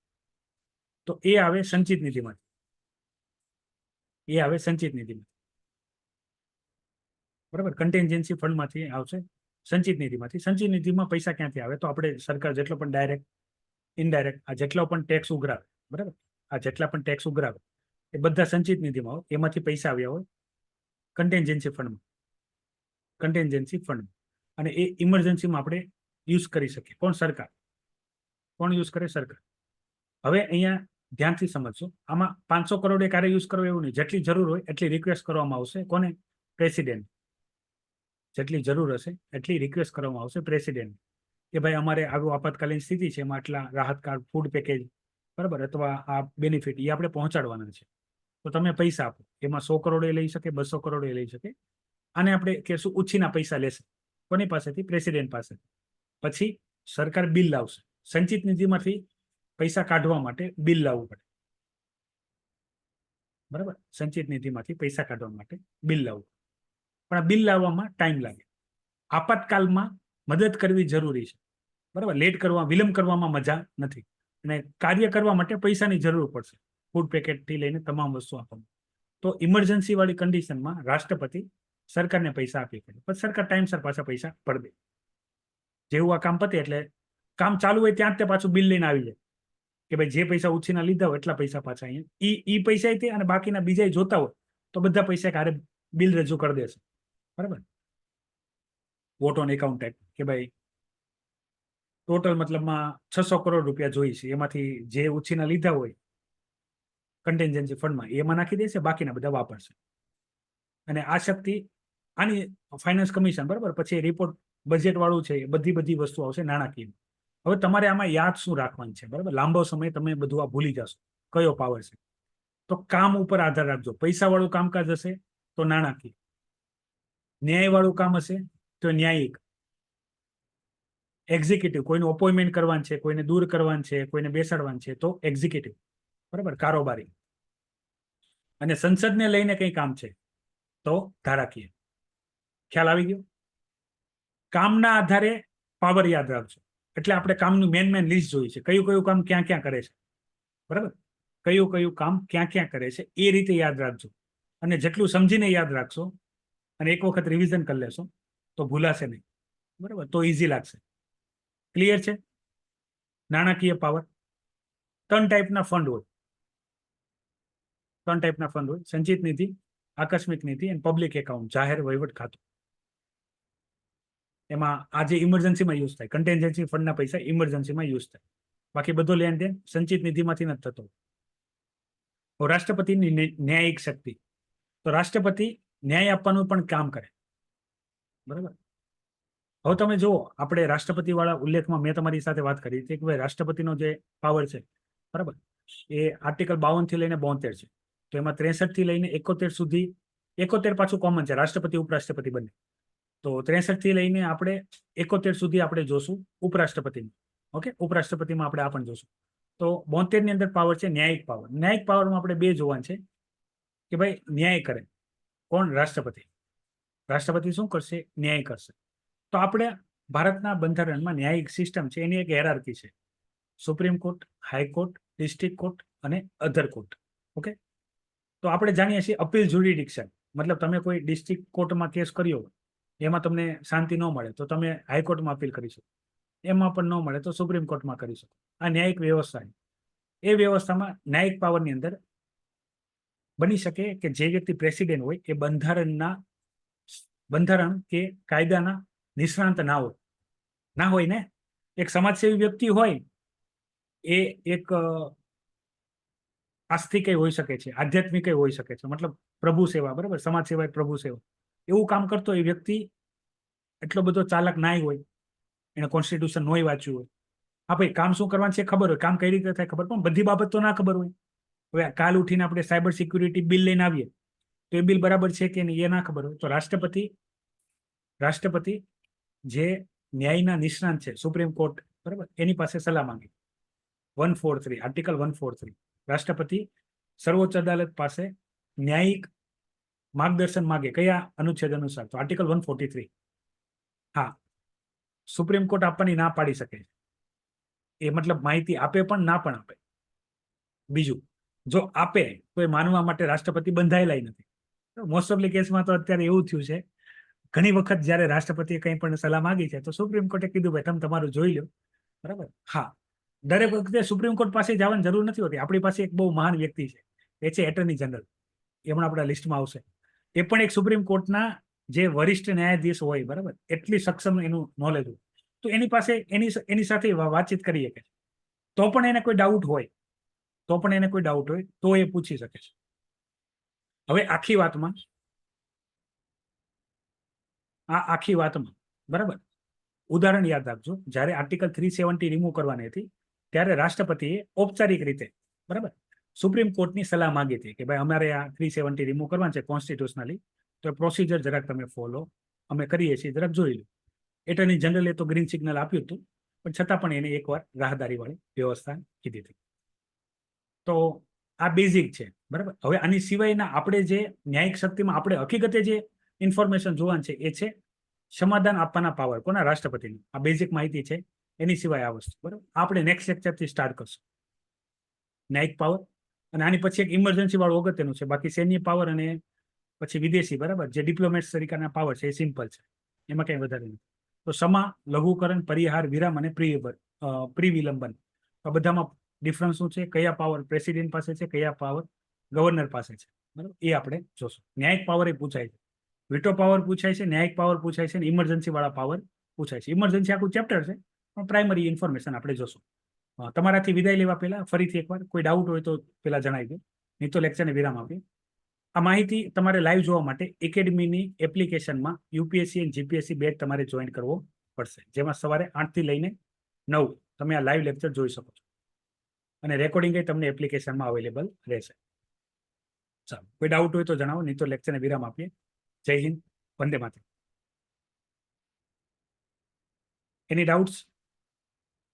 તો એ આવે સંચિત નિધિમાંથી. એ આવે સંચિત નિધિમાંથી, બરાબર. કન્ટેન્જન્સી ફંડમાંથી આવશે સંચિત નિધિમાંથી. સંચિત નિધિમાં પૈસા ક્યાંથી આવે? તો આપણે સરકાર જેટલો પણ ડાયરેક્ટ, ઇનડાયરેક્ટ, આ જેટલો પણ ટેક્સ ઉઘરાવે, બરાબર, આ જેટલા પણ ટેક્સ ઉઘરાવે એ બધા સંચિત નિધિમાં હોય. એમાંથી પૈસા આવ્યા હોય કન્ટેન્જન્સી ફંડમાં. કન્ટેન્જન્સી ફંડ, અને એ ઇમરજન્સીમાં આપણે યુઝ કરી શકીએ. કોણ? સરકાર. કોણ યુઝ કરે? સરકાર. હવે અહીંયા ધ્યાનથી સમજજો, આમાં 500 કરોડ એ ક્યારે યુઝ કરવો એવું નહીં. જેટલી જરૂર હોય એટલી રિક્વેસ્ટ કરવામાં આવશે. કોને? પ્રેસિડેન્ટ. જેટલી જરૂર હશે એટલી રિક્વેસ્ટ કરવામાં આવશે પ્રેસિડેન્ટ, કે ભાઈ અમારે આવું આપાતકાલીન સ્થિતિ છે, એમાં આટલા રાહત કાર્ડ, ફૂડ પેકેજ, બરાબર, અથવા આ બેનિફિટ એ આપણે પહોંચાડવાના છે, તો તમે પૈસા આપો. એમાં 100 કરોડ એ લઈ શકે, 200 કરોડ એ લઈ શકે. આને આપણે કહેશું ઉછીના પૈસા લેશે. કોની પાસેથી? પ્રેસિડેન્ટ પાસે. પછી સરકાર બિલ લાવશે. સંચિત નિધિમાંથી પૈસા કાઢવા માટે બિલ લાવવું પડે, બરાબર. સંચિત નિધિમાંથી પૈસા કાઢવા માટે બિલ લાવવું, પણ આ બિલ લાવવામાં ટાઈમ લાગે. આપાતકાલમાં મદદ કરવી જરૂરી છે, બરાબર. લેટ કરવા, વિલંબ કરવામાં મજા નથી. અને કાર્ય કરવા માટે પૈસાની જરૂર પડશે, ફૂડ પેકેટથી લઈને તમામ વસ્તુ આપવામાં. તો ઇમરજન્સી વાળી કન્ડિશનમાં રાષ્ટ્રપતિ સરકારને પૈસા આપી પડે, પછી સરકાર ટાઈમસર પાછા પૈસા ભરી દે. જેવું આ કામ પતે એટલે કામ ચાલુ હોય ત્યાં જ તે પાછું બિલ લઈને આવી જાય, કે ભાઈ જે પૈસા ઉછીના લીધા હોય એટલા પૈસા પાછા અહીંયા ઈ પૈસા તે, અને બાકીના બીજા જોતા હોય તો બધા પૈસા કારે બિલ રજૂ કરી દેશે, બરાબર. વોટ ઓન એકાઉન્ટ ટાઈપ, કે ભાઈ ટોટલ મતલબમાં 600 કરોડ રૂપિયા જોઈ છે, એમાંથી જે ઉછીના લીધા હોય કન્ટેન્જન્સી ફંડમાં એમાં નાખી દેશે, બાકીના બધા વાપરશે. અને આ શક્તિ આની ફાઇનાન્સ કમિશન, બરાબર. પછી રિપોર્ટ બજેટ વાળું છે, બધી વસ્તુ આવશે નાણાકીય. હવે તમારે આમાં યાદ શું રાખવાનું છે, બરાબર? લાંબો સમય તમે બધું આ ભૂલી જશો કયો પાવર છે. તો કામ ઉપર આધાર રાખજો. પૈસા વાળું કામકાજ હશે તો નાણાકીય, ન્યાય વાળું કામ હશે તો ન્યાયિક, એક્ઝિક્યુટિવ, કોઈનું અપોઇન્ટમેન્ટ કરવાનું છે, કોઈને દૂર કરવાનું છે, કોઈને બેસાડવાનું છે, તો એક્ઝિક્યુટિવ, બરાબર, કારોબારી. અને સંસદને લઈને કંઈ કામ છે તો ધારાકીય. ખ્યાલ આવી ગયો? કામના આધારે પાવર યાદ રાખજો. એટલે આપણે કામનું મેન લિસ્ટ જોઈ છે, કયું કયું કામ ક્યાં ક્યાં કરે છે, બરાબર, કયું કયું કામ ક્યાં ક્યાં કરે છે એ રીતે યાદ રાખજો. અને જેટલું સમજીને યાદ રાખશો અને એક વખત રિવિઝન કરી લેશો તો ભૂલાશે નહીં, બરાબર, તો ઇઝી લાગશે. ક્લિયર છે? નાણાકીય પાવર 3 ટાઈપના ફંડ હોય. 3 ટાઈપના ફંડ હોય: સંચિત નિધિ, આકસ્મિક નિધિ અને પબ્લિક એકાઉન્ટ, જાહેર વહીવટ ખાતું. એમાં આ જે ઇમરજન્સીમાં યુઝ થાય, કન્ટેન્જન્સી ફંડના પૈસા ઇમરજન્સીમાં યુઝ થાય. બાકી બધો લેણ દેણ સંચિત નિધિમાંથી નથી થતો. રાષ્ટ્રપતિની ન્યાયિક શક્તિ, તો રાષ્ટ્રપતિ ન્યાય આપવાનું પણ કામ કરે, બરાબર. હવે તમે જુઓ, આપણે રાષ્ટ્રપતિ વાળા ઉલ્લેખમાં મેં તમારી સાથે વાત કરી હતી કે ભાઈ રાષ્ટ્રપતિનો જે પાવર છે, બરાબર, એ આર્ટિકલ 52 થી લઈને 72 છે. તો એમાં 63 થી લઈને 71 સુધી, 71 પાછું કોમન છે, રાષ્ટ્રપતિ ઉપરાષ્ટ્રપતિ બંને. તો 63 થી લઈને આપણે 71 સુધી આપણે જોશું ઉપરાષ્ટ્રપતિનું. ઓકે, ઉપરાષ્ટ્રપતિમાં આપણે આ પણ જોશું. તો 72 ની અંદર પાવર છે ન્યાયિક પાવર. ન્યાયિક પાવરમાં આપણે બે જોવાનું છે કે ભાઈ ન્યાય કરે કોણ? રાષ્ટ્રપતિ. રાષ્ટ્રપતિ શું કરશે? ન્યાય કરશે. તો આપણે ભારતના બંધારણમાં ન્યાયિક સિસ્ટમ છે, એની એક હેરાર્કી છે: supreme court, high court, district court અને અધર કોર્ટ. ઓકે, તો આપણે જાણીએ છીએ અપીલ જ્યુરિડિક્શન, મતલબ તમે કોઈ ડિસ્ટ્રિક્ટ કોર્ટમાં કેસ કર્યો, એમાં તમને શાંતિ ન મળે તો તમે હાઈકોર્ટમાં અપીલ કરી શકો, એમાં પણ ન મળે તો સુપ્રીમ કોર્ટમાં કરી શકો. આ ન્યાયિક વ્યવસ્થા. એ વ્યવસ્થામાં ન્યાયિક પાવરની અંદર બની શકે કે જે વ્યક્તિ પ્રેસિડેન્ટ હોય એ બંધારણ કે કાયદાના નિષ્ણાંત ના હોય ને. એક સમાજસેવી વ્યક્તિ હોય, એ એક આસ્તિક હોઈ શકે છે, આધ્યાત્મિક હોઈ શકે છે, મતલબ પ્રભુ સેવા, બરાબર, સમાજ સેવા, પ્રભુ સેવા, એવું કામ કરતો એ વ્યક્તિ એટલો બધો ચાલાક ના હોય, એને કોન્સ્ટિટ્યુશન નોય વાંચ્યું હોય. હા ભાઈ, કામ શું કરવાનું છે ખબર હોય, કામ કઈ રીતે થાય ખબર, પણ બધી બાબત તો ના ખબર હોય. હવે કાલ ઉઠીને આપણે સાયબર સિક્યુરિટી બિલ લઈને આવીએ તો એ બિલ બરાબર છે કે નહીં એ ના ખબર હોય. તો રાષ્ટ્રપતિ જે ન્યાયના નિષ્ણાંત છે, સુપ્રીમ કોર્ટ, બરાબર, એની પાસે સલાહ માંગી. 143, આર્ટિકલ 143, રાષ્ટ્રપતિ સર્વોચ્ચ અદાલત પાસે ન્યાયિક માર્ગદર્શન માગે. કયા અનુચ્છેદ અનુસાર? તો આર્ટિકલ 143. હા, સુપ્રીમ કોર્ટ આપવાની ના પાડી શકે, એ મતલબ માહિતી આપે પણ ના પણ આપે. બીજું, જો આપે તો એ માનવા માટે રાષ્ટ્રપતિ બંધાયેલા નથી. મોસ્ટ ઓફલી કેસમાં તો અત્યારે એવું થયું છે, ઘણી વખત જ્યારે રાષ્ટ્રપતિએ કંઈ પણ સલાહ માંગી છે તો સુપ્રીમ કોર્ટે કીધું ભાઈ તમે તમારું જોઈ લો, બરાબર. હા, દરેક વખતે સુપ્રીમ કોર્ટ પાસે જવાની જરૂર નથી હોતી. આપણી પાસે એક બહુ મહાન વ્યક્તિ છે, એ છે એટર્ની જનરલ. એ પણ આપણા લિસ્ટમાં આવશે. એ પણ એક સુપ્રીમ કોર્ટના જે વરિષ્ઠ ન્યાયાધીશ હોય, બરાબર, એટલી સક્ષમ એનું નોલેજ હોય, તો એની પાસે એની સાથે વાતચીત કરી શકે છે. તો પણ એને કોઈ ડાઉટ હોય તો એ પૂછી શકે છે. હવે આખી વાતમાં બરાબર, ઉદાહરણ યાદ રાખજો. જ્યારે આર્ટિકલ 370 રિમૂવ કરવાની હતી ત્યારે રાષ્ટ્રપતિએ ઔપચારિક રીતે, બરાબર, સુપ્રીમ કોર્ટની સલાહ માંગી હતી કે ભાઈ અમારે આ 370 રિમૂવ કરવાનું છે કોન્સ્ટિટ્યુશનલી, તો પ્રોસિજર જરાક તમે ફોલો અમે કરીએ છીએ, જરાક જોઈ લો. એટર્ની જનરલે તો ગ્રીન સિગ્નલ આપ્યું હતું, પણ છતાં પણ એને એકવાર રાહદારી વાળી વ્યવસ્થા કીધી હતી. તો આ બેઝિક છે, બરાબર. હવે આની સિવાયના આપણે જે ન્યાયિક શક્તિમાં આપણે હકીકતે જે ઇન્ફોર્મેશન જોવાનું છે એ છે સમાધાન આપવાના પાવર કોના? રાષ્ટ્રપતિની. આ બેઝિક માહિતી છે. એની સિવાય આ વસ્તુ, બરાબર, આપણે નેક્સ્ટ લેક્ચરથી સ્ટાર્ટ કરશું ન્યાયિક પાવર. અને આની પછી એક ઇમરજન્સી વાળું અગત્યનું છે. બાકી સૈન્ય પાવર અને પછી વિદેશી, બરાબર, જે ડિપ્લોમેટ્સ તરીકેના પાવર છે એ સિમ્પલ છે, એમાં કંઈ વધારે નથી. તો સમા, લઘુકરણ, પરિહાર, વિરામ અને પ્રિવિલંબન, આ બધામાં ડિફરન્સ શું છે? કયા પાવર પ્રેસિડેન્ટ પાસે છે, કયા પાવર ગવર્નર પાસે છે, બરાબર, એ આપણે જોશું. ન્યાયિક પાવર એ પૂછાય છે, વિટો પાવર પૂછાય છે, ન્યાયિક પાવર પૂછાય છે, ઇમરજન્સી વાળા પાવર પૂછાય છે. ઇમરજન્સી આખું ચેપ્ટર છે, પણ પ્રાઇમરી ઇન્ફોર્મેશન આપણે જોશું. તમારાથી વિદાય લેવા પહેલા ફરીથી એકવાર કોઈ ડાઉટ હોય તો પેલા જણાવી દો, નહીં તો લેક્ચરને વિરામ આપીએ. આ માહિતી તમારે લાઈવ જોવા માટે એકેડમીની એપ્લિકેશનમાં યુપીએસસી અને જીપીએસસી બેચ તમારે જોઈન કરવો પડશે, જેમાં સવારે 8 થી લઈને 9 તમે આ લાઈવ લેક્ચર જોઈ શકો છો, અને રેકોર્ડિંગ તમને એપ્લિકેશનમાં અવેલેબલ રહેશે. ચાલો, કોઈ ડાઉટ હોય તો જણાવો, નહીં તો લેક્ચરને વિરામ આપીએ. જય હિન્દ, વંદે માતરમ. એની ડાઉટ્સ?